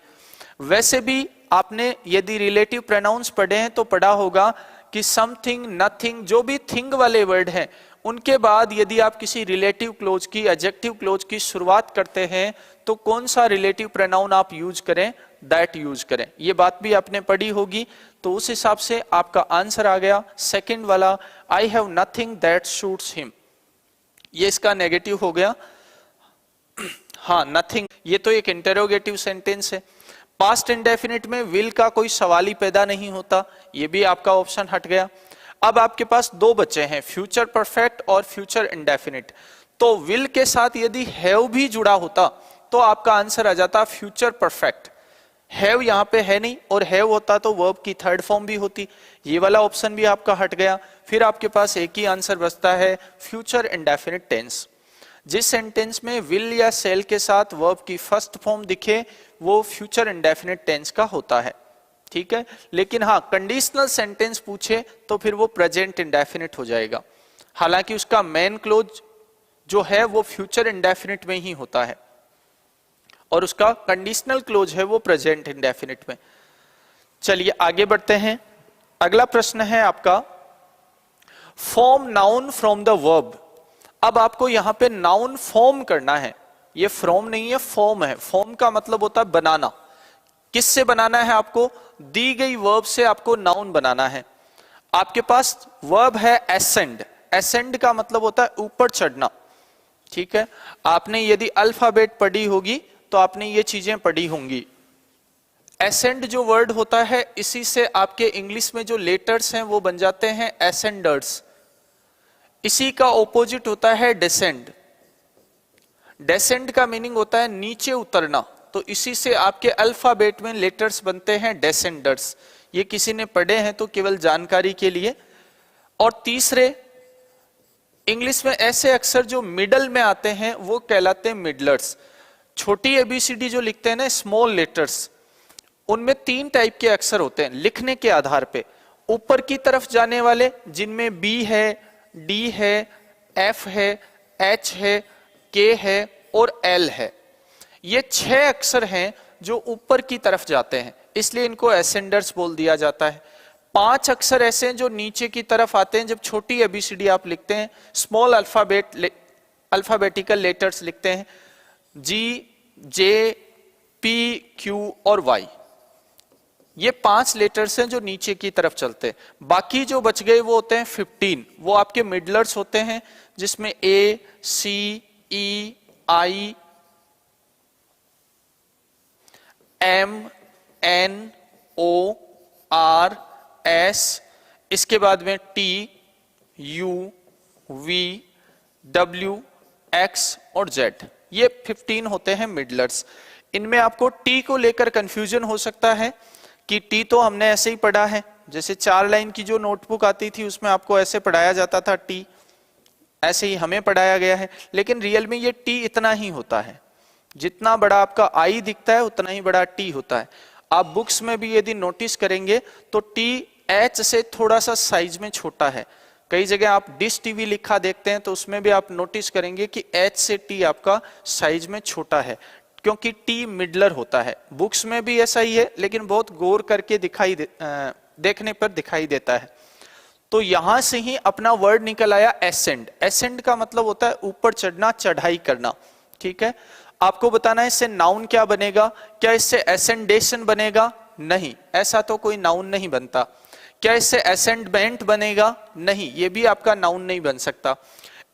वैसे भी आपने यदि रिलेटिव प्रोनाउंस पढ़े हैं तो पढ़ा होगा कि समथिंग, नथिंग, जो भी थिंग वाले वर्ड हैं उनके बाद यदि आप किसी रिलेटिव क्लोज की, एडजेक्टिव क्लोज की शुरुआत करते हैं तो कौन सा रिलेटिव प्रोनाउन आप यूज करें, दैट यूज करें। ये बात भी आपने पढ़ी होगी, तो उस हिसाब से आपका आंसर आ गया सेकंड वाला, आई have nothing that suits him. ये इसका नेगेटिव हो गया। हाँ, नथिंग, ये तो एक इंटरोगेटिव सेंटेंस है। पास्ट इंडेफिनिट में विल का कोई सवाल ही पैदा नहीं होता, ये भी आपका ऑप्शन हट गया। अब आपके पास दो बचे हैं, फ्यूचर परफेक्ट और फ्यूचर इंडेफिनिट। तो विल के साथ यदि हैव भी जुड़ा होता तो आपका आंसर आ जाता फ्यूचर परफेक्ट। हैव यहां पे है नहीं, और हैव होता तो वर्ब की थर्ड फॉर्म भी होती। ये वाला ऑप्शन भी आपका हट गया। फिर आपके पास एक ही आंसर बचता है फ्यूचर इंडेफिनिट टेंस। जिस सेंटेंस में विल या सेल के साथ वर्ब की फर्स्ट फॉर्म दिखे वो फ्यूचर इंडेफिनिट टेंस का होता है, ठीक है। लेकिन हाँ, कंडीशनल सेंटेंस पूछे तो फिर वो प्रेजेंट इंडेफिनिट हो जाएगा, हालांकि उसका मेन क्लोज जो है वो फ्यूचर इंडेफिनिट में ही होता है और उसका कंडीशनल क्लोज है वो प्रेजेंट इंडेफिनिट में। चलिए आगे बढ़ते हैं। अगला प्रश्न है आपका, form noun from the verb. अब आपको यहां पे नाउन फॉर्म करना है, ये फ्रॉम नहीं है, फॉर्म है। फॉर्म का मतलब होता है बनाना। किससे बनाना है आपको, दी गई वर्ब से आपको नाउन बनाना है। आपके पास वर्ब है एसेंड। एसेंड का मतलब होता है ऊपर चढ़ना, ठीक है। आपने यदि अल्फाबेट पढ़ी होगी तो आपने ये चीजें पढ़ी होंगी। एसेंड जो वर्ड होता है, इसी से आपके इंग्लिश में जो लेटर्स हैं वो बन जाते हैं एसेंडर्स। इसी का ऑपोजिट होता है डेसेंड। डेसेंड का मीनिंग होता है नीचे उतरना, तो इसी से आपके अल्फाबेट में लेटर्स बनते हैं डेसेंडर्स। ये किसी ने पढ़े हैं तो केवल जानकारी के लिए। और तीसरे, इंग्लिश में ऐसे अक्षर जो मिडल में आते हैं वो कहलाते हैं मिडलर्स। छोटी एबीसीडी जो लिखते हैं ना, स्मॉल लेटर्स, उनमें 3 टाइप के अक्षर होते हैं लिखने के आधार पे। ऊपर की तरफ जाने वाले जिनमें बी है, डी है, एफ है, एच है, के है और एल है। ये 6 अक्षर हैं जो ऊपर की तरफ जाते हैं, इसलिए इनको एसेंडर्स बोल दिया जाता है। 5 अक्षर ऐसे हैं जो नीचे की तरफ आते हैं। जब छोटी एबीसीडी आप लिखते हैं, स्मॉल अल्फाबेटिकल लेटर्स लिखते हैं, जी, जे, पी, क्यू और वाई। ये 5 लेटर्स हैं जो नीचे की तरफ चलते हैं। बाकी जो बच गए वो होते हैं 15, वो आपके मिडलर्स होते हैं, जिसमें A, C, E, I, M, N, O, R, S, इसके बाद में T, U, V, W, X और जेड। ये 15 होते हैं मिडलर्स। इनमें आपको टी को लेकर कंफ्यूजन हो सकता है कि टी तो हमने ऐसे ही पढ़ा है, जैसे 4 लाइन की जो नोटबुक आती थी उसमें आपको ऐसे पढ़ाया जाता था, टी ऐसे ही हमें पढ़ाया गया है। लेकिन रियल में ये टी इतना ही होता है, जितना बड़ा आपका आई दिखता है उतना ही बड़ा टी होता है। आप बुक्स में भी यदि नोटिस करेंगे तो टी एच से थोड़ा सा साइज में छोटा है। कई जगह आप डिश टीवी लिखा देखते हैं तो उसमें भी आप नोटिस करेंगे कि एच से टी आपका साइज में छोटा है, क्योंकि टी मिडलर होता है। बुक्स में भी ऐसा ही है, लेकिन बहुत गौर करके देखने पर दिखाई देता है। तो यहां से ही अपना वर्ड निकल आया एसेंड। एसेंड का मतलब होता है ऊपर चढ़ना, चढ़ाई करना। ठीक है, आपको बताना है इससे नाउन क्या बनेगा। क्या इससे एसेंडेशन बनेगा? नहीं, ऐसा तो कोई नाउन नहीं बनता। क्या इससे एसेंडमेंट बनेगा? नहीं, ये भी आपका नाउन नहीं बन सकता।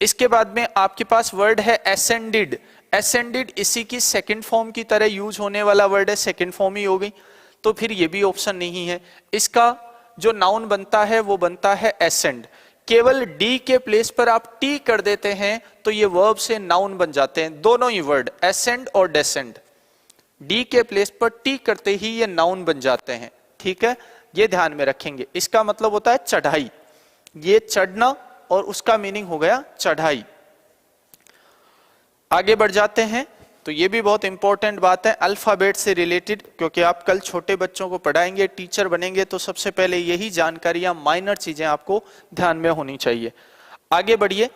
इसके बाद में आपके पास वर्ड है एसेंडिड। एसेंडिड इसी की सेकंड फॉर्म की तरह यूज होने वाला वर्ड है, सेकंड फॉर्म ही हो गई, तो फिर ये भी ऑप्शन नहीं है। इसका जो नाउन बनता है वो बनता है एसेंड। केवल डी के प्लेस पर आप टी कर देते हैं तो ये वर्ब से नाउन बन जाते हैं, दोनों ही वर्ड एसेंड और डेसेंड। डी के प्लेस पर टी करते ही ये नाउन बन जाते हैं। ठीक है, ये ध्यान में रखेंगे। इसका मतलब होता है चढ़ाई, ये चढ़ना और उसका मीनिंग हो गया चढ़ाई। आगे बढ़ जाते हैं, तो ये भी बहुत इंपॉर्टेंट बात है अल्फाबेट से रिलेटेड, क्योंकि आप कल छोटे बच्चों को पढ़ाएंगे, टीचर बनेंगे, तो सबसे पहले यही जानकारियां, माइनर चीजें आपको ध्यान में होनी चाहिए। आगे बढ़िए,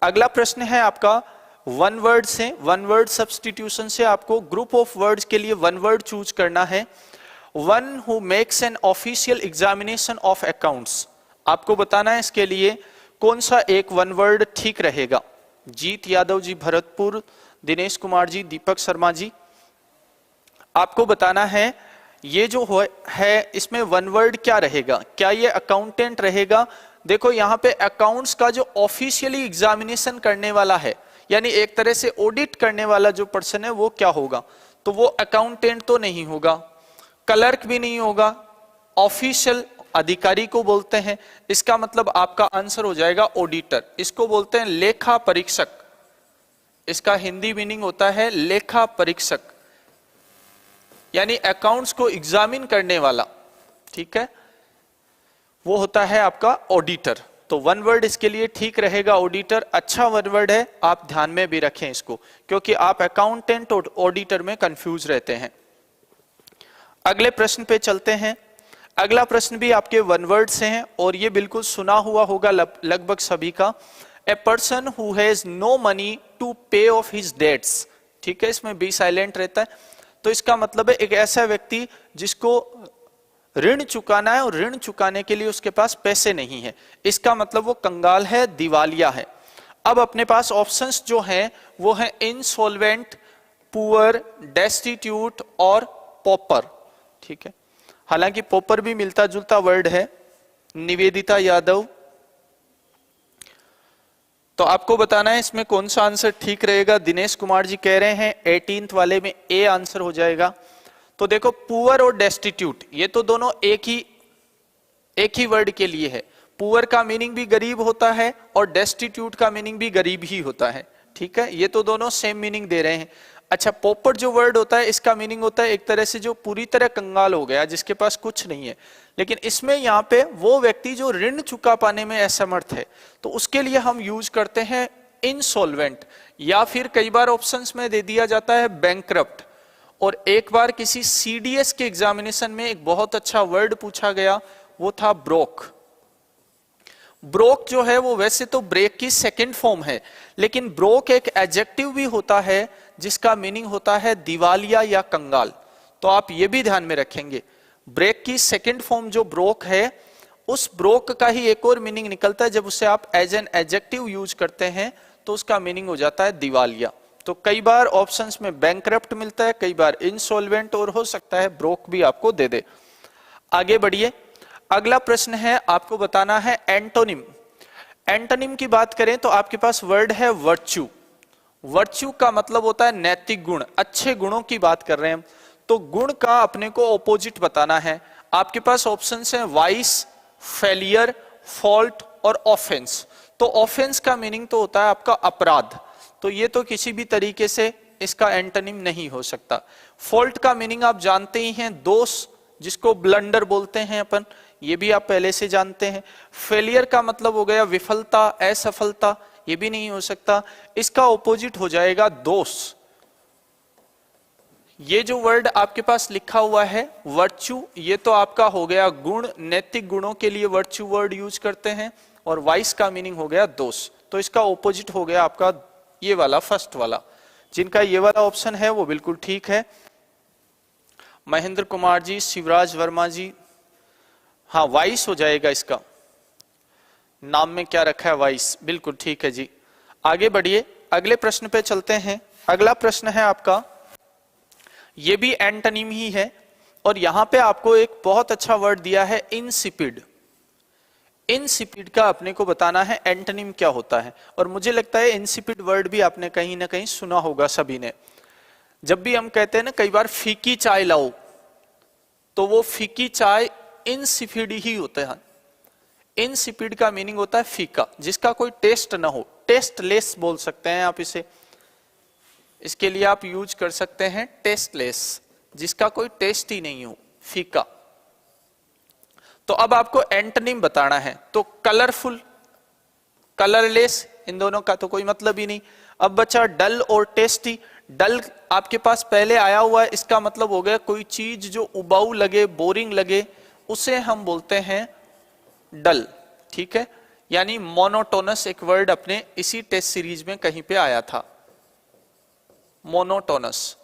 अगला प्रश्न है आपका वन वर्ड से, वन वर्ड सब्स्टिट्यूशन से आपको ग्रुप ऑफ वर्ड्स के लिए वन वर्ड चूज करना है। One who makes an official examination of accounts, आपको बताना है इसके लिए कौन सा एक वन वर्ड ठीक रहेगा। जीत यादव जी भरतपुर, दिनेश कुमार जी, दीपक शर्मा जी, आपको बताना है ये जो है इसमें वन वर्ड क्या रहेगा। क्या ये अकाउंटेंट रहेगा? देखो यहाँ पे अकाउंट्स का जो ऑफिशियली एग्जामिनेशन करने वाला है, यानी एक तरह से ऑडिट करने वाला जो पर्सन है, वो क्या होगा? तो वो अकाउंटेंट तो नहीं होगा, क्लर्क भी नहीं होगा, ऑफिशियल अधिकारी को बोलते हैं। इसका मतलब आपका आंसर हो जाएगा ऑडिटर। इसको बोलते हैं लेखा परीक्षक, इसका हिंदी मीनिंग होता है लेखा परीक्षक, यानी अकाउंट्स को एग्जामिन करने वाला। ठीक है, वो होता है आपका ऑडिटर। तो वन वर्ड इसके लिए ठीक रहेगा ऑडिटर। अच्छा वन वर्ड है, आप ध्यान में भी रखें इसको, क्योंकि आप अकाउंटेंट और ऑडिटर में कंफ्यूज रहते हैं। अगले प्रश्न पे चलते हैं। अगला प्रश्न भी आपके वन वर्ड से है और ये बिल्कुल सुना हुआ होगा लगभग सभी का। A person who has no money to pay off his debts. ठीक है, इसमें बी साइलेंट रहता है, तो इसका मतलब है एक ऐसा व्यक्ति जिसको ऋण चुकाना है और ऋण चुकाने के लिए उसके पास पैसे नहीं है। इसका मतलब वो कंगाल है, दिवालिया है। अब अपने पास ऑप्शंस जो हैं वो है इनसॉल्वेंट, पुअर, डेस्टिट्यूट और पॉपर। ठीक है, हालांकि पॉपर भी मिलता जुलता वर्ड है। निवेदिता यादव, तो आपको बताना है इसमें कौन सा आंसर ठीक रहेगा। दिनेश कुमार जी कह रहे हैं 18th वाले में ए आंसर हो जाएगा। तो देखो पुअर और डेस्टिट्यूट ये तो दोनों एक ही वर्ड के लिए है। पुअर का मीनिंग भी गरीब होता है और डेस्टिट्यूट का मीनिंग भी गरीब ही होता है, ठीक है, ये तो दोनों सेम मीनिंग दे रहे हैं। अच्छा, पोपट जो वर्ड होता है इसका मीनिंग होता है एक तरह से जो पूरी तरह कंगाल हो गया, जिसके पास कुछ नहीं है। लेकिन इसमें यहाँ पे वो व्यक्ति जो ऋण चुका पाने में असमर्थ है, तो उसके लिए हम यूज करते हैं इनसॉल्वेंट, या फिर कई बार ऑप्शंस में दे दिया जाता है बैंकरप्ट। और एक बार किसी सीडीएस के एग्जामिनेशन में एक बहुत अच्छा वर्ड पूछा गया, वो था ब्रोक। ब्रोक जो है वो वैसे तो ब्रेक की सेकंड फॉर्म है, लेकिन ब्रोक एक एडजेक्टिव भी होता है जिसका मीनिंग होता है दिवालिया या कंगाल। तो आप ये भी ध्यान में रखेंगे, ब्रेक की सेकंड फॉर्म जो ब्रोक है, उस ब्रोक का ही एक और मीनिंग निकलता है, जब उसे आप एज एन एडजेक्टिव यूज करते हैं तो उसका मीनिंग हो जाता है दिवालिया। तो कई बार ऑप्शंस में बैंकरप्ट मिलता है, कई बार इंसॉल्वेंट, और हो सकता है ब्रोक भी आपको दे दे। आगे बढ़िए, अगला प्रश्न है, आपको बताना है एंटोनिम। एंटोनिम की बात करें तो आपके पास वर्ड है वर्च्यू। वर्च्यू का मतलब होता है नैतिक गुण, अच्छे गुणों की बात कर रहे हैं हम, तो गुण का अपने को ऑपोजिट बताना है। आपके पास ऑप्शंस हैं वाइस, फेलियर, फॉल्ट और ऑफेंस। तो ऑफेंस का मीनिंग तो होता है आपका अपराध, तो ये तो किसी भी तरीके से इसका एंटोनिम नहीं हो सकता। फॉल्ट का मीनिंग आप जानते ही हैं, दोष, जिसको ब्लंडर बोलते हैं अपन, ये भी आप पहले से जानते हैं। फेलियर का मतलब हो गया विफलता, असफलता, ये भी नहीं हो सकता। इसका ऑपोजिट हो जाएगा दोष। ये जो वर्ड आपके पास लिखा हुआ है वर्च्यू, ये तो आपका हो गया गुण, नैतिक गुणों के लिए वर्च्यू वर्ड यूज करते हैं, और वाइस का मीनिंग हो गया दोष। तो इसका ऑपोजिट हो गया आपका ये वाला, फर्स्ट वाला। जिनका ये वाला ऑप्शन है वो बिल्कुल ठीक है। महेंद्र कुमार जी, शिवराज वर्मा जी, हाँ वाइस हो जाएगा, इसका नाम में क्या रखा है वाइस, बिल्कुल ठीक है जी। आगे बढ़िए, अगले प्रश्न पे चलते हैं। अगला प्रश्न है आपका, ये भी एंटोनिम ही है, और यहां पे आपको एक बहुत अच्छा वर्ड दिया है इंसिपिड। इंसिपिड का अपने को बताना है एंटोनिम क्या होता है। और मुझे लगता है इंसिपिड वर्ड भी आपने कहीं ना कहीं सुना होगा सभी ने। जब भी हम कहते हैं ना कई बार फीकी चाय लाओ, तो वो फीकी चाय इंसिपिड ही होते हैं। इंसिपिड का मीनिंग होता है फीका, जिसका कोई टेस्ट ना हो, टेस्टलेस बोल सकते हैं आप इसे। इसके लिए आप यूज कर सकते हैं टेस्टलेस, जिसका कोई टेस्ट ही नहीं हो, फीका। तो अब आपको एंटोनिम बताना है, तो कलरफुल, कलरलेस, इन दोनों का तो कोई मतलब ही नहीं। अब बचा डल और टेस्टी। डल आपके पास पहले आया हुआ है, इसका मतलब हो गया कोई चीज जो उबाऊ लगे, बोरिंग लगे, उसे हम बोलते हैं डल, ठीक है। यानी मोनोटोनस एक वर्ड अपने इसी टेस्ट सीरीज में कहीं पे आया था, मोनोटोनस।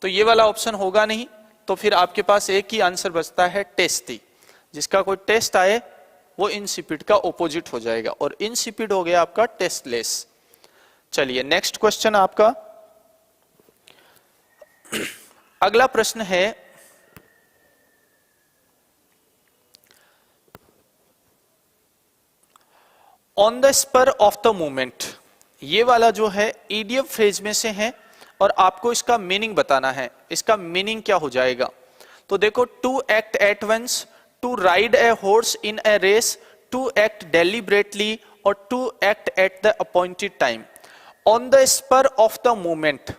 तो ये वाला ऑप्शन होगा नहीं, तो फिर आपके पास एक ही आंसर बचता है टेस्टी। जिसका कोई टेस्ट आए वो इंसिपिड का ऑपोजिट हो जाएगा, और इंसिपिड हो गया आपका टेस्टलेस। चलिए नेक्स्ट क्वेश्चन आपका। अगला प्रश्न है, on the spur of the moment. ये वाला जो है ईडियम फ्रेज में से है, और आपको इसका मीनिंग बताना है। इसका मीनिंग क्या हो जाएगा, तो देखो, to act at once, to ride a horse in a race, to act deliberately, और to act at the appointed time. On the spur of the moment,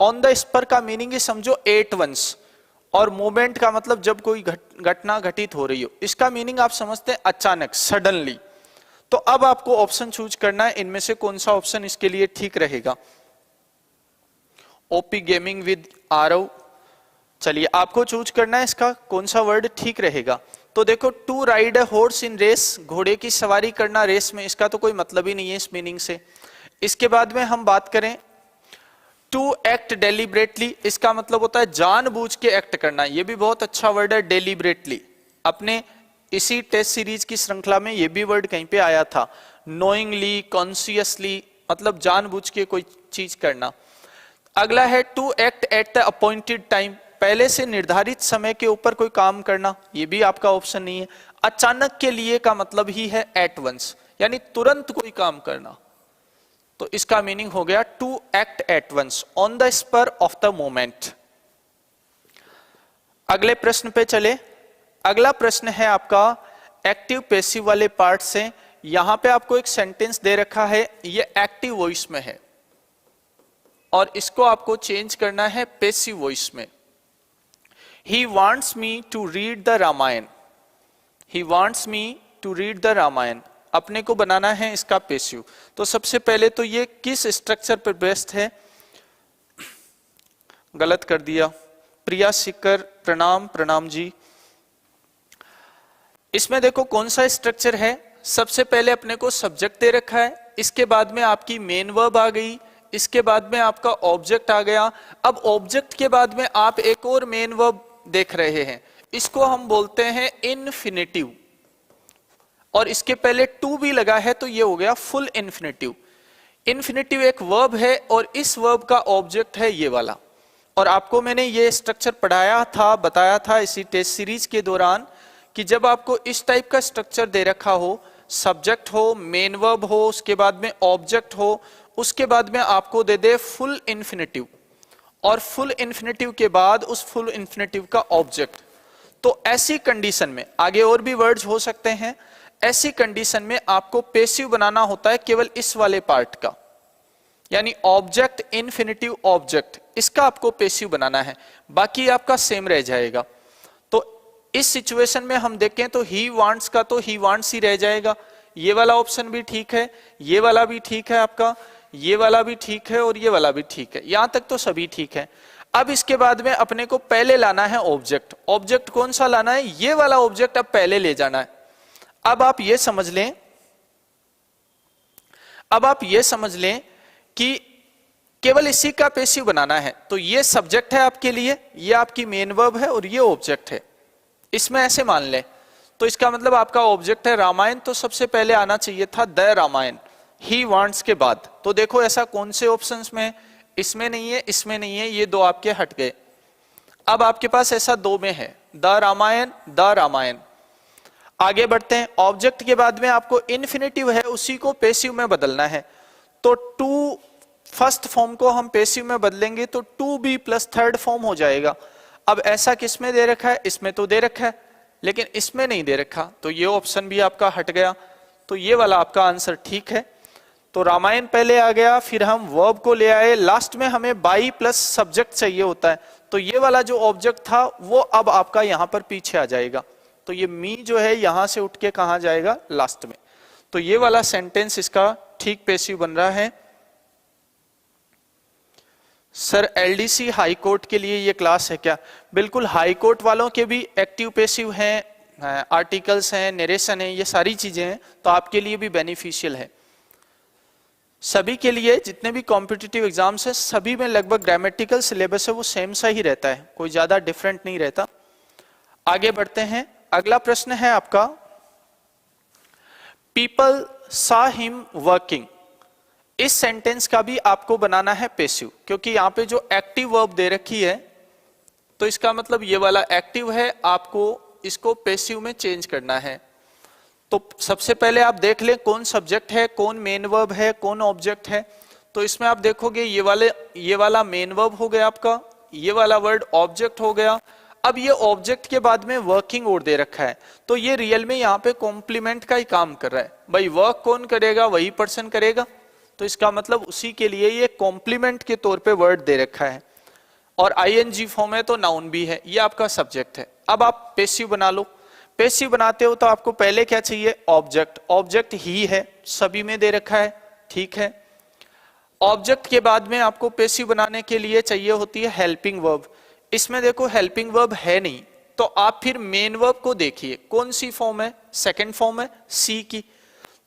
on the spur का मीनिंग समझो एट वंस, और moment का मतलब जब कोई घटना घटित हो रही हो। इसका मीनिंग आप समझते हैं अचानक, सडनली। तो अब आपको ऑप्शन चूज करना है, इनमें से कौन सा ऑप्शन इसके लिए ठीक रहेगा। ओपी गेमिंग विद आरव, चलिए आपको चूज करना है इसका कौन सा वर्ड ठीक रहेगा। तो देखो, to ride a horse in race, घोड़े की सवारी करना रेस में, इसका तो कोई मतलब ही नहीं है इस मीनिंग से। इसके बाद में हम बात करें टू एक्ट डेलिब्रेटली, इसका मतलब होता है जानबूझ के एक्ट करना। ये भी बहुत अच्छा वर्ड है डेलिब्रेटली। अपने इसी टेस्ट सीरीज की श्रृंखला में ये भी वर्ड कहीं पे आया था, नोइंगली, कॉन्शियसली, मतलब जानबूझ के कोई चीज करना। अगला है to act at the appointed time, पहले से निर्धारित समय के ऊपर कोई काम करना, ये भी आपका ऑप्शन नहीं है। अचानक के लिए का मतलब ही है एट वंस, यानी तुरंत कोई काम करना। तो इसका मीनिंग हो गया to act at once, on the spur of the moment. अगले प्रश्न पे चले। अगला प्रश्न है आपका एक्टिव पैसिव वाले पार्ट से। यहां पे आपको एक सेंटेंस दे रखा है, ये एक्टिव वॉइस में है और इसको आपको चेंज करना है पैसिव वॉइस में। He wants me to read the Ramayana. He wants me to read the Ramayana, अपने को बनाना है इसका पैसिव। तो सबसे पहले तो ये किस स्ट्रक्चर पर बेस्ड है, गलत कर दिया, प्रिया सिकर प्रणाम, प्रणाम जी। इसमें देखो कौन सा स्ट्रक्चर है, सबसे पहले अपने को सब्जेक्ट दे रखा है, इसके बाद में आपकी मेन वर्ब आ गई, इसके बाद में आपका ऑब्जेक्ट आ गया। अब ऑब्जेक्ट के बाद में आप एक और मेन वर्ब देख रहे हैं, इसको हम बोलते हैं इन्फिनेटिव, और इसके पहले टू भी लगा है तो ये हो गया फुल इन्फिनेटिव। इन्फिनेटिव एक वर्ब है और इस वर्ब का ऑब्जेक्ट है ये वाला। और आपको मैंने ये स्ट्रक्चर पढ़ाया था, बताया था इसी टेस्ट सीरीज के दौरान कि जब आपको इस टाइप का स्ट्रक्चर दे रखा हो, सब्जेक्ट हो, मेन वर्ब हो, उसके बाद में ऑब्जेक्ट हो, उसके बाद में आपको दे दे फुल इन्फिनेटिव, और फुल इन्फिनेटिव के बाद उस फुल इन्फिनेटिव का ऑब्जेक्ट, तो ऐसी कंडीशन में आगे और भी वर्ड्स हो सकते हैं, ऐसी कंडीशन में आपको पैसिव बनाना होता है केवल इस वाले पार्ट का, यानी ऑब्जेक्ट इन्फिनेटिव ऑब्जेक्ट, इसका आपको पैसिव बनाना है, बाकी आपका सेम रह जाएगा। तो इस सिचुएशन में हम देखें तो ही वांट्स का तो ही वांट्स ही रह जाएगा। ये वाला ऑप्शन भी ठीक है, ये वाला भी ठीक है आपका, ये वाला भी ठीक है और ये वाला भी ठीक है, यहां तक तो सभी ठीक है। अब इसके बाद में अपने को पहले लाना है ऑब्जेक्ट। ऑब्जेक्ट कौन सा लाना है, ये वाला ऑब्जेक्ट अब पहले ले जाना है। अब आप ये समझ लें, अब आप ये समझ लें कि केवल इसी का पैसिव बनाना है। तो ये सब्जेक्ट है आपके लिए, ये आपकी मेन वर्ब है और ये ऑब्जेक्ट है, इसमें ऐसे मान लें। तो इसका मतलब आपका ऑब्जेक्ट है रामायण, तो सबसे पहले आना चाहिए था द रामायण, ही वांट्स के बाद। तो देखो ऐसा कौन से ऑप्शंस में, इसमें नहीं है, इसमें नहीं है, ये दो आपके हट गए। अब आपके पास ऐसा दो में है, द रामायण, द रामायण। आगे बढ़ते हैं, ऑब्जेक्ट के बाद में आपको इन्फिनेटिव है, उसी को पैसिव में बदलना है। तो टू फर्स्ट फॉर्म को हम पैसिव में बदलेंगे तो to be plus third form हो जाएगा। अब ऐसा किसमें दे रखा है, इसमें तो दे रखा है, लेकिन इसमें नहीं दे रखा, तो ये ऑप्शन भी आपका हट गया। तो ये वाला आपका आंसर ठीक है। तो रामायण पहले आ गया, फिर हम वर्ब को ले आए, लास्ट में हमें बाई प्लस सब्जेक्ट चाहिए होता है, तो ये वाला जो ऑब्जेक्ट था वो अब आपका यहां पर पीछे आ जाएगा। तो ये मी जो है यहां से उठ के कहां जाएगा, लास्ट में। तो ये वाला सेंटेंस इसका ठीक पैसिव बन रहा है। सर एलडीसी हाई कोर्ट के लिए ये क्लास है क्या? बिल्कुल, हाई कोर्ट वालों के भी एक्टिव पैसिव हैं, आर्टिकल्स हैं, नरेशन है, ये सारी चीजें हैं, तो आपके लिए भी बेनिफिशियल है। सभी के लिए जितने भी कॉम्पिटिटिव एग्जाम्स हैं सभी में लगभग ग्रामेटिकल सिलेबस है वो सेम सा ही रहता है, कोई ज्यादा डिफरेंट नहीं रहता। आगे बढ़ते हैं, अगला प्रश्न है आपका, पीपल सा हिम वर्किंग। इस सेंटेंस का भी आपको बनाना है पैसिव, क्योंकि यहां पे जो एक्टिव वर्ब दे रखी है तो इसका मतलब ये वाला एक्टिव है, आपको इसको पैसिव में चेंज करना है। तो सबसे पहले आप देख लें कौन सब्जेक्ट है, कौन मेन वर्ब है, कौन ऑब्जेक्ट है। तो इसमें आप देखोगे ये वाला मेन वर्ब हो गया आपका, ये वाला वर्ड ऑब्जेक्ट हो गया। अब ये ऑब्जेक्ट के बाद में वर्किंग और दे रखा है, तो ये रियल में यहाँ पे कॉम्प्लीमेंट का ही काम कर रहा है। भाई वर्क कौन करेगा, वही पर्सन करेगा, तो इसका मतलब उसी के लिए ये कॉम्प्लीमेंट के तौर पे वर्ड दे रखा है। और आईएनजी फॉर्म है तो नाउन भी है, ये आपका सब्जेक्ट है। अब आप पैसिव बना लो। पैसिव बनाते हो तो आपको पहले क्या चाहिए, ऑब्जेक्ट। ऑब्जेक्ट ही है, सभी में दे रखा है, ठीक है। ऑब्जेक्ट के बाद में आपको पैसिव बनाने के लिए चाहिए होती है हेल्पिंग वर्ब। इसमें देखो हेल्पिंग वर्ब है नहीं, तो आप फिर मेन वर्ब को देखिए कौन सी फॉर्म है, सेकंड फॉर्म है सी की।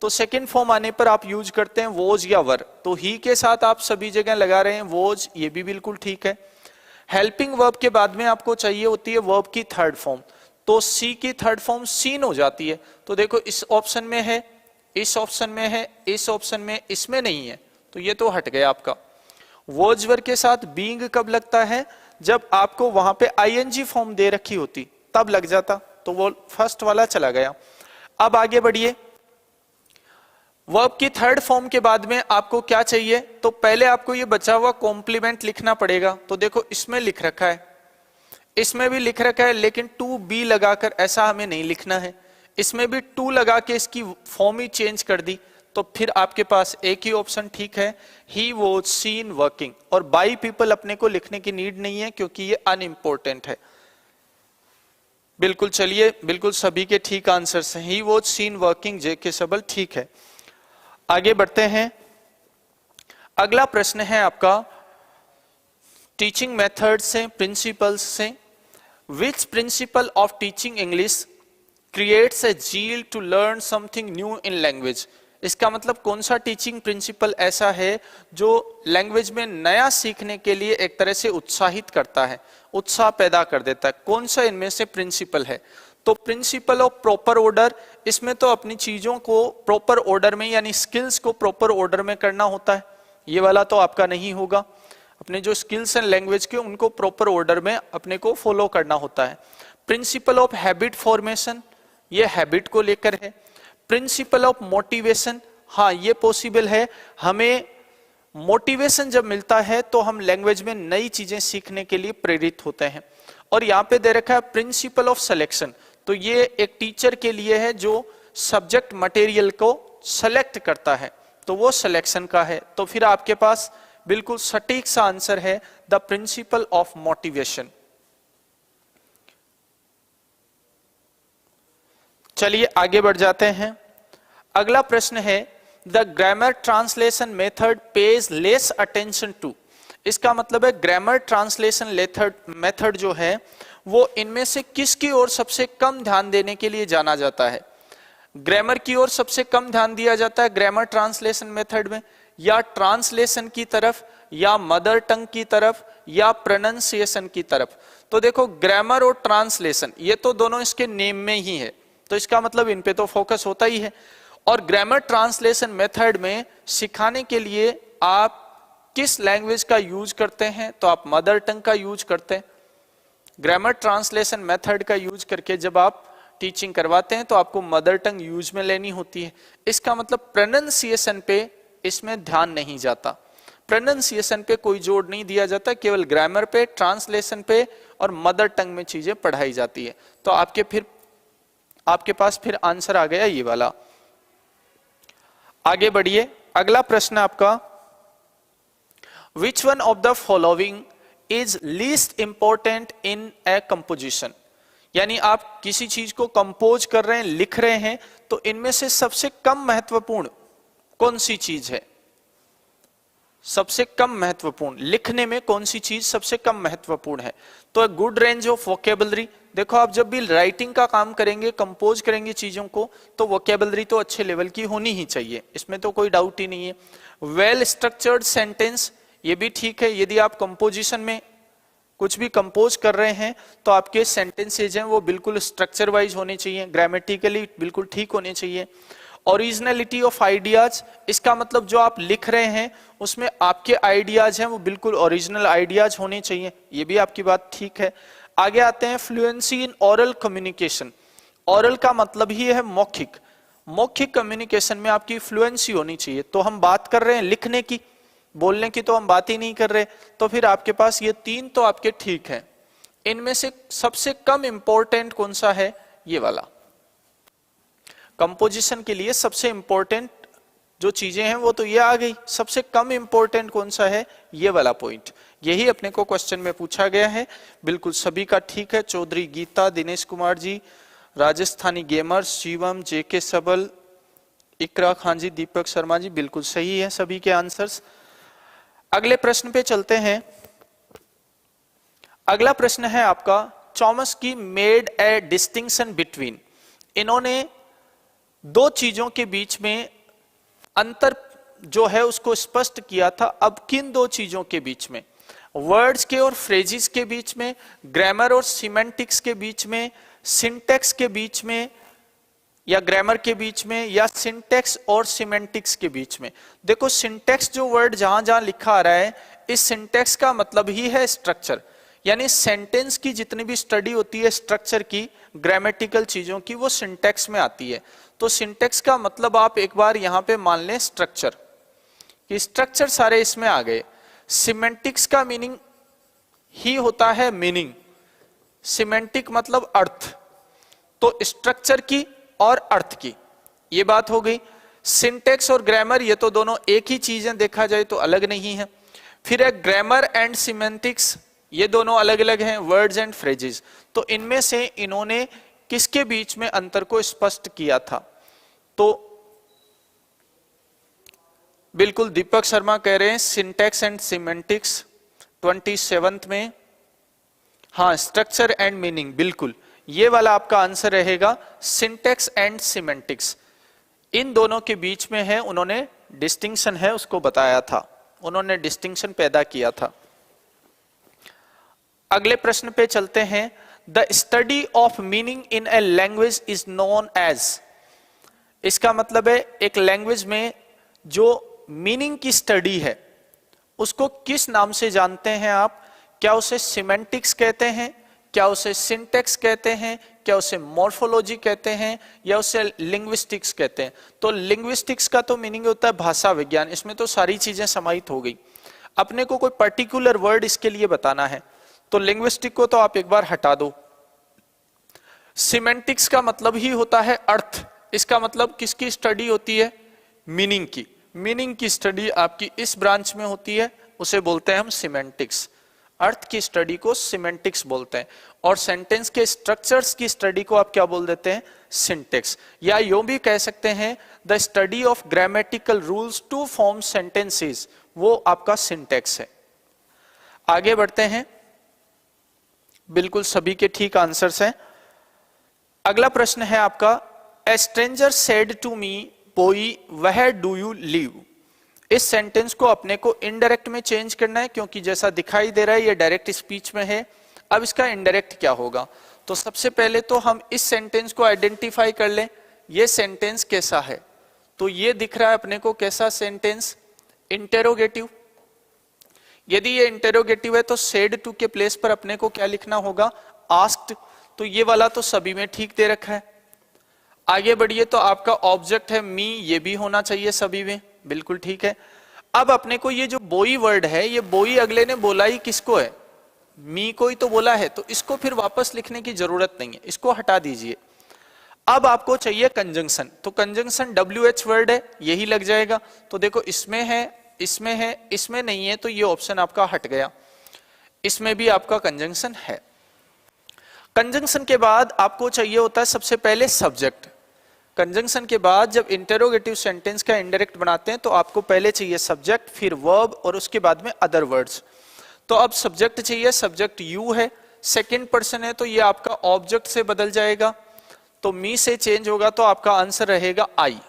तो सेकंड फॉर्म आने पर आप यूज करते हैं वोज या वर, तो ही के साथ आप सभी जगह लगा रहे हैं वोज, ये भी बिल्कुल ठीक है। हेल्पिंग वर्ब के बाद में आपको चाहिए होती है वर्ब की थर्ड फॉर्म, तो सी की थर्ड फॉर्म सीन हो जाती है। तो देखो इस ऑप्शन में है, इस ऑप्शन में है, इस ऑप्शन में, इसमें नहीं है, तो ये तो हट गया आपका। वोज वर के साथ बीइंग कब लगता है, जब आपको वहां पे आईएनजी फॉर्म दे रखी होती तब लग जाता, तो वो फर्स्ट वाला चला गया। अब आगे बढ़िए, वर्ब की थर्ड फॉर्म के बाद में आपको क्या चाहिए, तो पहले आपको ये बचा हुआ कॉम्प्लीमेंट लिखना पड़ेगा। तो देखो इसमें लिख रखा है, इसमें भी लिख रखा है लेकिन टू बी लगाकर, ऐसा हमें नहीं लिखना है। इसमें भी टू लगा के इसकी फॉर्म ही चेंज कर दी, तो फिर आपके पास एक ही ऑप्शन ठीक है, ही वॉज सीन वर्किंग। और बाई पीपल अपने को लिखने की नीड नहीं है क्योंकि ये अनइम्पोर्टेंट है। बिल्कुल, चलिए बिल्कुल सभी के ठीक आंसर्स हैं। He was seen working, JK. सबल ठीक है। आगे बढ़ते हैं। अगला प्रश्न है आपका टीचिंग मेथड से, प्रिंसिपल्स से। Which principle of teaching English creates a zeal to learn something new in language. इसका मतलब कौन सा टीचिंग प्रिंसिपल ऐसा है जो लैंग्वेज में नया सीखने के लिए एक तरह से उत्साहित करता है, उत्साह पैदा कर देता है। कौन सा इनमें से प्रिंसिपल है? तो प्रिंसिपल ऑफ प्रॉपर ऑर्डर। इसमें तो अपनी चीजों को प्रॉपर ऑर्डर में, यानी स्किल्स को प्रॉपर ऑर्डर में करना होता है। ये वाला तो आपका नहीं होगा। अपने जो स्किल्स हैं लैंग्वेज के, उनको प्रॉपर ऑर्डर में अपने को फॉलो करना होता है। प्रिंसिपल ऑफ हैबिट फॉर्मेशन, ये हैबिट को लेकर है। प्रिंसिपल ऑफ मोटिवेशन, हाँ ये पॉसिबल है। हमें मोटिवेशन जब मिलता है तो हम लैंग्वेज में नई चीजें सीखने के लिए प्रेरित होते हैं। और यहाँ पे दे रखा है प्रिंसिपल ऑफ सिलेक्शन, तो ये एक टीचर के लिए है जो सब्जेक्ट मटेरियल को सेलेक्ट करता है, तो वो सिलेक्शन का है। तो फिर आपके पास बिल्कुल सटीक सा आंसर है द प्रिंसिपल ऑफ मोटिवेशन। चलिए आगे बढ़ जाते हैं। अगला प्रश्न है the grammar translation method pays less attention to. इसका मतलब है ग्रामर ट्रांसलेशन मेथड जो है वो इनमें से किसकी ओर सबसे कम ध्यान देने के लिए जाना जाता है? ग्रामर की ओर सबसे कम ध्यान दिया जाता है ग्रामर ट्रांसलेशन मेथड में, या ट्रांसलेशन की तरफ, या मदर टंग की तरफ, या प्रोनंसिएशन की तरफ? तो देखो ग्रामर और ट्रांसलेशन ये तो दोनों इसके नेम में ही है, तो इसका मतलब इन पे तो फोकस होता ही है। और ग्रामर ट्रांसलेशन मेथड में सिखाने के लिए आप किस लैंग्वेज का यूज करते हैं? तो आप मदर टंग का यूज करते हैं। ग्रामर ट्रांसलेशन मेथड का यूज करके जब आप टीचिंग करवाते हैं तो आपको मदर टंग यूज में लेनी होती है। इसका मतलब प्रोनंसिएशन पे इसमें ध्यान नहीं जाता, प्रोनंसिएशन पे कोई जोर नहीं दिया जाता, केवल ग्रामर पे, ट्रांसलेशन पे और मदर टंग में चीजें पढ़ाई जाती है। तो आपके पास फिर आंसर आ गया ये वाला। आगे बढ़िए। अगला प्रश्न आपका which one of the following is least important in A composition. यानी आप किसी चीज को कंपोज कर रहे हैं, लिख रहे हैं, तो इनमें से सबसे कम महत्वपूर्ण कौन सी चीज है? सबसे कम महत्वपूर्ण लिखने में कौन सी चीज सबसे कम महत्वपूर्ण है? तो गुड रेंज ऑफ वोकेबलरी। देखो आप जब भी राइटिंग का काम करेंगे, कंपोज करेंगे चीजों को, तो वोकेबलरी तो अच्छे लेवल की होनी ही चाहिए, इसमें तो कोई डाउट ही नहीं है। वेल स्ट्रक्चर्ड सेंटेंस, ये भी ठीक है। यदि आप कंपोजिशन में कुछ भी कंपोज कर रहे हैं तो आपके सेंटेंसेज हैं वो बिल्कुल स्ट्रक्चर वाइज होने चाहिए, ग्रामेटिकली बिल्कुल ठीक होने चाहिए। ओरिजिनलिटी ऑफ आइडियाज, इसका मतलब जो आप लिख रहे हैं उसमें आपके आइडियाज हैं वो बिल्कुल ओरिजिनल आइडियाज होने चाहिए, ये भी आपकी बात ठीक है। आगे आते हैं fluency in oral communication. Oral का मतलब ही है मौखिक, मौखिक कम्युनिकेशन में आपकी फ्लुएंसी होनी चाहिए। तो हम बात कर रहे हैं लिखने की, बोलने की तो हम बात ही नहीं कर रहे, तो फिर आपके पास ये तीन तो आपके ठीक है। इनमें से सबसे कम इंपॉर्टेंट कौन सा है? ये वाला। कंपोजिशन के लिए सबसे इंपॉर्टेंट जो चीजें हैं वो तो ये आ गई, सबसे कम इंपॉर्टेंट कौन सा है? ये वाला पॉइंट। यही अपने को क्वेश्चन में पूछा गया है, बिल्कुल सभी का ठीक है। Chaudhary Gita, Dinesh Kumar ji, Rajasthani gamers, Shivam, JK. सबल, इकरा खान जी, दीपक शर्मा जी, बिल्कुल सही है सभी के आंसर्स। अगले प्रश्न पे चलते हैं। अगला प्रश्न है आपका चॉमस्की मेड ए डिस्टिंक्शन बिटवीन। इन्होंने दो चीजों के बीच में अंतर जो है उसको स्पष्ट किया था। अब किन दो चीजों के बीच में? वर्ड्स के और फ्रेजेस के बीच में, ग्रामर और सिमेंटिक्स के बीच में, सिंटेक्स के बीच में, या ग्रामर के बीच में, या सिंटेक्स और सिमेंटिक्स के बीच में। देखो सिंटेक्स जो वर्ड जहां जहां लिखा आ रहा है, इस सिंटेक्स का मतलब ही है स्ट्रक्चर, यानी सेंटेंस की जितनी भी स्टडी होती है स्ट्रक्चर की, ग्रामेटिकल चीजों की, वो सिंटेक्स में आती है। तो सिंटेक्स का मतलब आप एक बार यहां पे मान लें स्ट्रक्चर, कि स्ट्रक्चर सारे इसमें आ गए। सिमेंटिक्स का मीनिंग ही होता है मीनिंग, सिमेंटिक मतलब अर्थ, तो स्ट्रक्चर की और अर्थ की, ये बात हो गई। सिंटेक्स और ग्रामर ये तो दोनों एक ही चीज है, देखा जाए तो अलग नहीं है। फिर है ग्रामर एंड सिमेंटिक्स, ये दोनों अलग अलग हैं, वर्ड्स एंड फ्रेजेस। तो इनमें से इन्होंने किसके बीच में अंतर को स्पष्ट किया था? तो बिल्कुल दीपक शर्मा कह रहे हैं सिंटेक्स एंड सिमेंटिक्स 27th में, हाँ स्ट्रक्चर एंड मीनिंग, बिल्कुल ये वाला आपका आंसर रहेगा, सिंटेक्स एंड सिमेंटिक्स इन दोनों के बीच में है, उन्होंने डिस्टिंक्शन है उसको बताया था, उन्होंने डिस्टिंक्शन पैदा किया था। अगले प्रश्न पे चलते हैं। The study of meaning in a language is known as, इसका मतलब है एक लैंग्वेज में जो मीनिंग की स्टडी है उसको किस नाम से जानते हैं आप? क्या उसे सिमेंटिक्स कहते हैं, क्या उसे सिंटेक्स कहते हैं, क्या उसे मॉर्फोलॉजी कहते हैं, या उसे लिंग्विस्टिक्स कहते हैं? तो लिंग्विस्टिक्स का तो मीनिंग होता है भाषा विज्ञान, इसमें तो सारी चीजें समाहित हो गई। अपने को कोई पर्टिकुलर वर्ड इसके लिए बताना है तो लिंग्विस्टिक को तो आप एक बार हटा दो। सिमेंटिक्स का मतलब ही होता है अर्थ, इसका मतलब किसकी स्टडी होती है? मीनिंग की। मीनिंग की स्टडी आपकी इस ब्रांच में होती है, उसे बोलते हैं हम सिमेंटिक्स। अर्थ की स्टडी को सिमेंटिक्स बोलते हैं, और सेंटेंस के स्ट्रक्चर्स की स्टडी को आप क्या बोल देते हैं? सिंटेक्स। या यूं भी कह सकते हैं the study of grammatical rules to form sentences, वो आपका सिंटेक्स है। आगे बढ़ते हैं, बिल्कुल सभी के ठीक आंसर्स हैं। अगला प्रश्न है आपका, a stranger said to me boy where do you live. इस सेंटेंस को अपने को इनडायरेक्ट में चेंज करना है, क्योंकि जैसा दिखाई दे रहा है ये डायरेक्ट स्पीच में है। अब इसका इनडायरेक्ट क्या होगा? तो सबसे पहले तो हम इस सेंटेंस को आइडेंटिफाई कर लें, ये सेंटेंस कैसा है? तो ये दिख रहा है अपने को कैसा सेंटेंस? इंटेरोगेटिव। यदि ये इंटेरोगेटिव है तो सेड टू के प्लेस पर अपने को क्या लिखना होगा? आस्क्ड। तो ये वाला तो सभी में ठीक दे रखा है। आगे बढ़िए, तो आपका ऑब्जेक्ट है मी, ये भी होना चाहिए सभी में, बिल्कुल ठीक है। अब अपने को ये जो बोई वर्ड है, ये बोई अगले ने बोला ही किसको है? मी को ही तो बोला है, तो इसको फिर वापस लिखने की जरूरत नहीं है, इसको हटा दीजिए। अब आपको चाहिए कंजंक्शन, तो कंजंक्शन WH वर्ड है, यही लग जाएगा। तो देखो इसमें है, इसमें है, इसमें नहीं है, तो ये ऑप्शन आपका हट गया। इसमें भी आपका कंजंक्शन है। कंजंक्शन के बाद आपको चाहिए होता है सबसे पहले सब्जेक्ट। कंजंक्शन के बाद जब इंटेरोगेटिव सेंटेंस का इनडायरेक्ट बनाते हैं तो आपको पहले चाहिए सब्जेक्ट, फिर वर्ब, और उसके बाद में अदर वर्ड्स। तो अब सब्जेक्ट चाहिए, सब्जेक्ट यू है, सेकंड पर्सन है, तो ये आपका ऑब्जेक्ट से बदल जाएगा, तो मी से चेंज होगा, तो आपका आंसर रहेगा आई।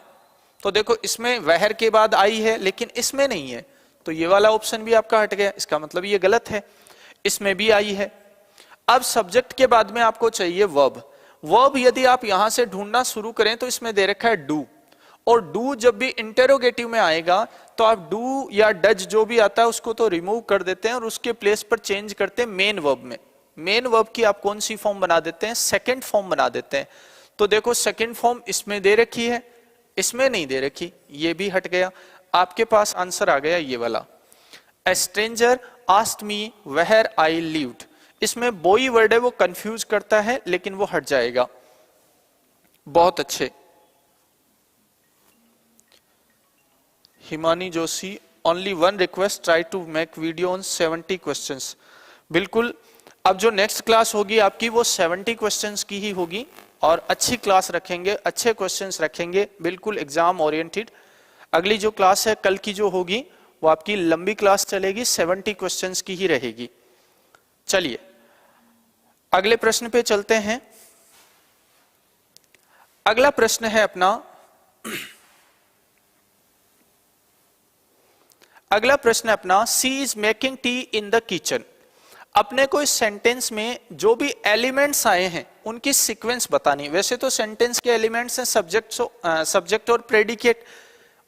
तो देखो इसमें वेयर के बाद आई है, लेकिन इसमें नहीं है, तो ये वाला ऑप्शन भी आपका हट गया, इसका मतलब ये गलत है। इसमें भी आई है। अब सब्जेक्ट के बाद में आपको चाहिए वर्ब। वर्ब यदि आप यहां से ढूंढना शुरू करें तो इसमें दे रखा है डू, और डू जब भी इंटेरोगेटिव में आएगा तो आप डू या डज जो भी आता है उसको तो रिमूव कर देते हैं और उसके प्लेस पर चेंज करते हैं मेन वर्ब में। मेन वर्ब की आप कौन सी फॉर्म बना देते हैं? सेकंड फॉर्म बना देते हैं। तो देखो सेकंड फॉर्म इसमें दे रखी है, इसमें नहीं दे रखी, ये भी हट गया। आपके पास आंसर आ गया ये वाला, a stranger asked me where I lived. इसमें बोई वर्ड है, वो कंफ्यूज करता है, लेकिन वो हट जाएगा। बहुत अच्छे। Himani Joshi, only one request, try to make video on 70 questions. बिल्कुल, अब जो नेक्स्ट क्लास होगी आपकी वो 70 क्वेश्चंस की ही होगी, और अच्छी क्लास रखेंगे, अच्छे क्वेश्चंस रखेंगे, बिल्कुल एग्जाम ओरिएंटेड। अगली जो क्लास है कल की जो होगी वो आपकी लंबी क्लास चलेगी, 70 क्वेश्चंस की ही रहेगी। चलिए अगले प्रश्न पे चलते हैं। अगला प्रश्न है अपना, अगला प्रश्न है अपना, she is making tea in the kitchen. अपने को इस सेंटेंस में जो भी एलिमेंट्स आए हैं उनकी सीक्वेंस बतानी। वैसे तो सेंटेंस के एलिमेंट्स हैं सब्जेक्ट और प्रेडिकेट,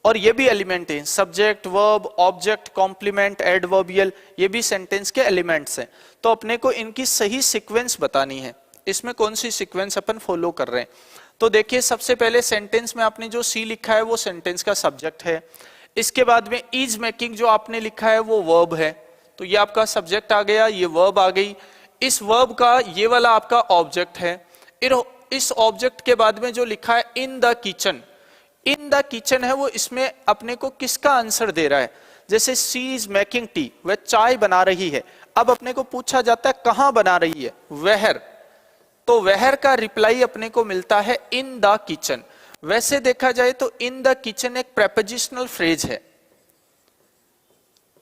और ये भी एलिमेंट हैं, subject, verb, object, complement, adverbial, ये भी सेंटेंस के एलिमेंट्स हैं। तो अपने को इनकी सही सीक्वेंस बतानी है, इसमें कौन सी सीक्वेंस अपन फॉलो कर रहे हैं। तो देखिए सबसे पहले सेंटेंस में आपने जो सी लिखा है वो सेंटेंस का सब्जेक्ट है। इसके बाद में इज मेकिंग जो आपने लिखा है वो वर्ब है, तो ये आपका सब्जेक्ट आ गया, ये वर्ब आ गई। इस वर्ब का ये वाला आपका ऑब्जेक्ट है, इस ऑब्जेक्ट के बाद में जो लिखा है इन the kitchen, in the kitchen है वो इसमें अपने को किसका आंसर दे रहा है। जैसे सी इज मेकिंग टी, वह चाय बना रही है। अब अपने को पूछा जाता है कहां बना रही है, वेयर, तो वेयर का रिप्लाई अपने को मिलता है इन द किचन। वैसे देखा जाए तो इन द किचन एक प्रेपोजिशनल फ्रेज है,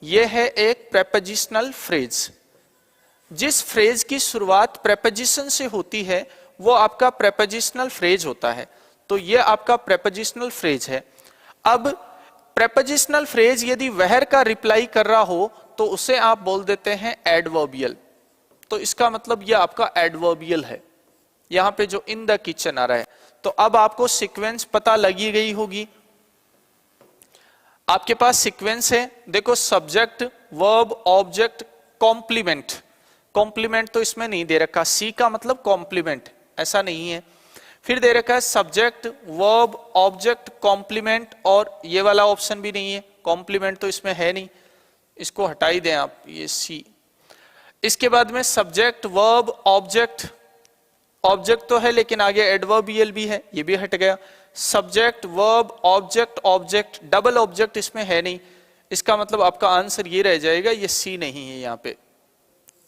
यह है एक प्रेपोजिशनल फ्रेज। जिस फ्रेज की शुरुआत प्रेपोजिशन से होती है वो आपका प्रेपोजिशनल फ्रेज होता है, तो ये आपका प्रेपोजिशनल फ्रेज है। अब प्रेपोजिशनल फ्रेज यदि वेयर का रिप्लाई कर रहा हो तो उसे आप बोल देते हैं एडवर्बियल, तो इसका मतलब ये आपका एडवर्बियल है। यहां पे जो इन द किचन आ रहा है, तो अब आपको सीक्वेंस पता लगी गई होगी। आपके पास सीक्वेंस है, देखो subject, verb, object, complement. Complement तो इसमें नहीं दे रखा, सी का मतलब कॉम्प्लीमेंट ऐसा नहीं है। फिर दे रखा है सब्जेक्ट, वर्ब, ऑब्जेक्ट, कॉम्प्लीमेंट, और ये वाला ऑप्शन भी नहीं है, कॉम्प्लीमेंट तो इसमें है नहीं, इसको हटा ही दें आप, ये सी। इसके बाद में सब्जेक्ट, वर्ब, ऑब्जेक्ट, ऑब्जेक्ट तो है लेकिन आगे एडवर्बियल भी है, ये भी हट गया। Subject, verb, object, object, double object इसमें है नहीं, इसका मतलब आपका आंसर ये रह जाएगा, ये सी नहीं है यहाँ पे,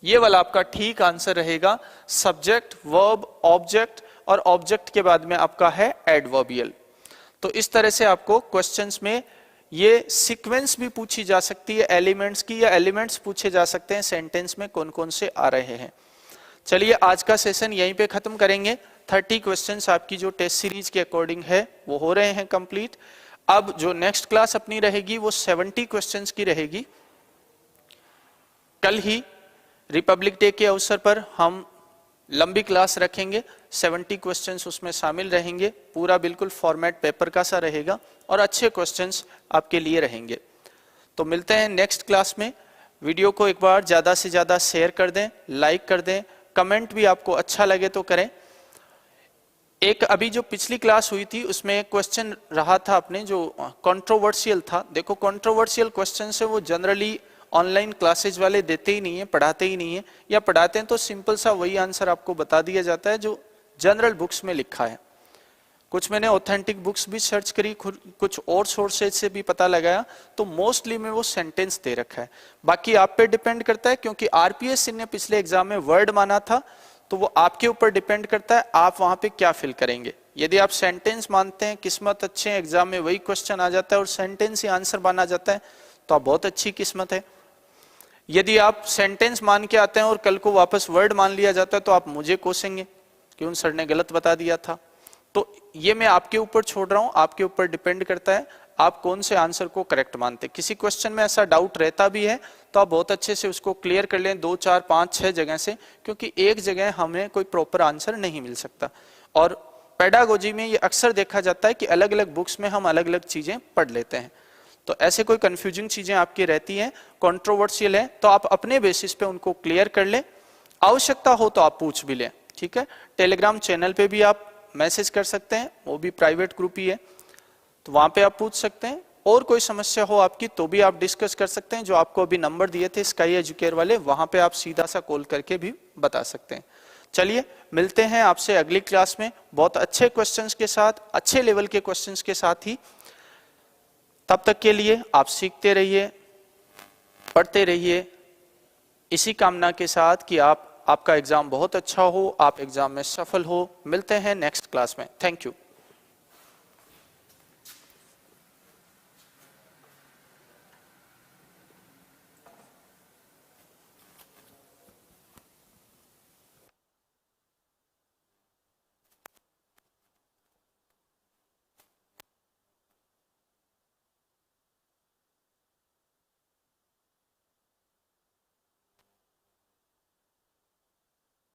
ये वाला आपका ठीक आंसर रहेगा सब्जेक्ट, वर्ब, ऑब्जेक्ट, और ऑब्जेक्ट के बाद में आपका है एडवर्बियल। तो इस तरह से आपको क्वेश्चंस में ये सीक्वेंस भी पूछी जा सकती है एलिमेंट्स की, या एलिमेंट्स पूछे जा सकते हैं सेंटेंस में कौन कौन से आ रहे हैं। चलिए आज का सेशन यहीं पे खत्म करेंगे। 30 क्वेश्चंस आपकी जो टेस्ट सीरीज के अकॉर्डिंग है वो हो रहे हैं कंप्लीट। अब जो नेक्स्ट क्लास अपनी रहेगी वो 70 क्वेश्चंस की रहेगी। कल ही रिपब्लिक डे के अवसर पर हम लंबी क्लास रखेंगे, 70 क्वेश्चंस उसमें शामिल रहेंगे, पूरा बिल्कुल फॉर्मेट पेपर का सा रहेगा और अच्छे क्वेश्चंस आपके लिए रहेंगे। तो मिलते हैं नेक्स्ट क्लास में। वीडियो को एक बार ज्यादा से ज्यादा शेयर कर दें, लाइक कर दें, कमेंट भी आपको अच्छा लगे तो करें। एक अभी जो पिछली क्लास हुई थी उसमें एक क्वेश्चन रहा था अपने जो कंट्रोवर्शियल था। देखो कंट्रोवर्शियल क्वेश्चन से वो जनरली ऑनलाइन क्लासेज वाले देते ही नहीं है, पढ़ाते ही नहीं है, या पढ़ाते हैं तो सिंपल सा वही आंसर आपको बता दिया जाता है जो जनरल बुक्स में लिखा है। कुछ मैंने ऑथेंटिक बुक्स भी सर्च करी, कुछ और सोर्सेज से भी पता लगाया, तो मोस्टली में वो सेंटेंस दे रखा है। बाकी आप पे डिपेंड करता है, क्योंकि आरपीएस ने पिछले एग्जाम में वर्ड माना था, तो वो आपके ऊपर डिपेंड करता है आप वहां पे क्या फिल करेंगे। यदि आप सेंटेंस मानते हैं, किस्मत अच्छे हैं, एग्जाम में वही क्वेश्चन आ जाता है और सेंटेंस ही आंसर माना जाता है, तो आप बहुत अच्छी किस्मत है। यदि आप सेंटेंस मान के आते हैं और कल को वापस वर्ड मान लिया जाता है तो आप मुझे कोसेंगे कि उन सर ने गलत बता दिया था। तो ये मैं आपके ऊपर छोड़ रहा हूं, आपके ऊपर डिपेंड करता है आप कौन से आंसर को करेक्ट मानते हैं। किसी क्वेश्चन में ऐसा डाउट रहता भी है तो आप बहुत अच्छे से उसको क्लियर कर लें 2, 4, 5, 6 जगह से, क्योंकि एक जगह हमें कोई प्रॉपर आंसर नहीं मिल सकता। और पेडागोजी में ये अक्सर देखा जाता है कि अलग अलग बुक्स में हम अलग अलग चीजें पढ़ लेते हैं, तो ऐसे कोई कंफ्यूजिंग चीजें आपकी रहती हैं, कंट्रोवर्शियल है, तो आप अपने बेसिस पे उनको क्लियर कर लें। आवश्यकता हो तो आप पूछ भी लें, ठीक है। टेलीग्राम चैनल पे भी आप मैसेज कर सकते हैं, वो भी प्राइवेट ग्रुप ही है, तो वहां पे आप पूछ सकते हैं। और कोई समस्या हो आपकी तो भी आप डिस्कस कर सकते हैं, जो आपको अभी नंबर दिए थे स्काई एजुकेयर वाले, वहां पे आप सीधा सा कॉल करके भी बता सकते हैं। चलिए मिलते हैं आपसे अगली क्लास में बहुत अच्छे क्वेश्चंस के साथ, अच्छे लेवल के क्वेश्चंस के साथ ही। तब तक के लिए आप सीखते रहिए, पढ़ते रहिए, इसी कामना के साथ कि आपका एग्जाम बहुत अच्छा हो, आप एग्जाम में सफल हो। मिलते हैं नेक्स्ट क्लास में। Thank you.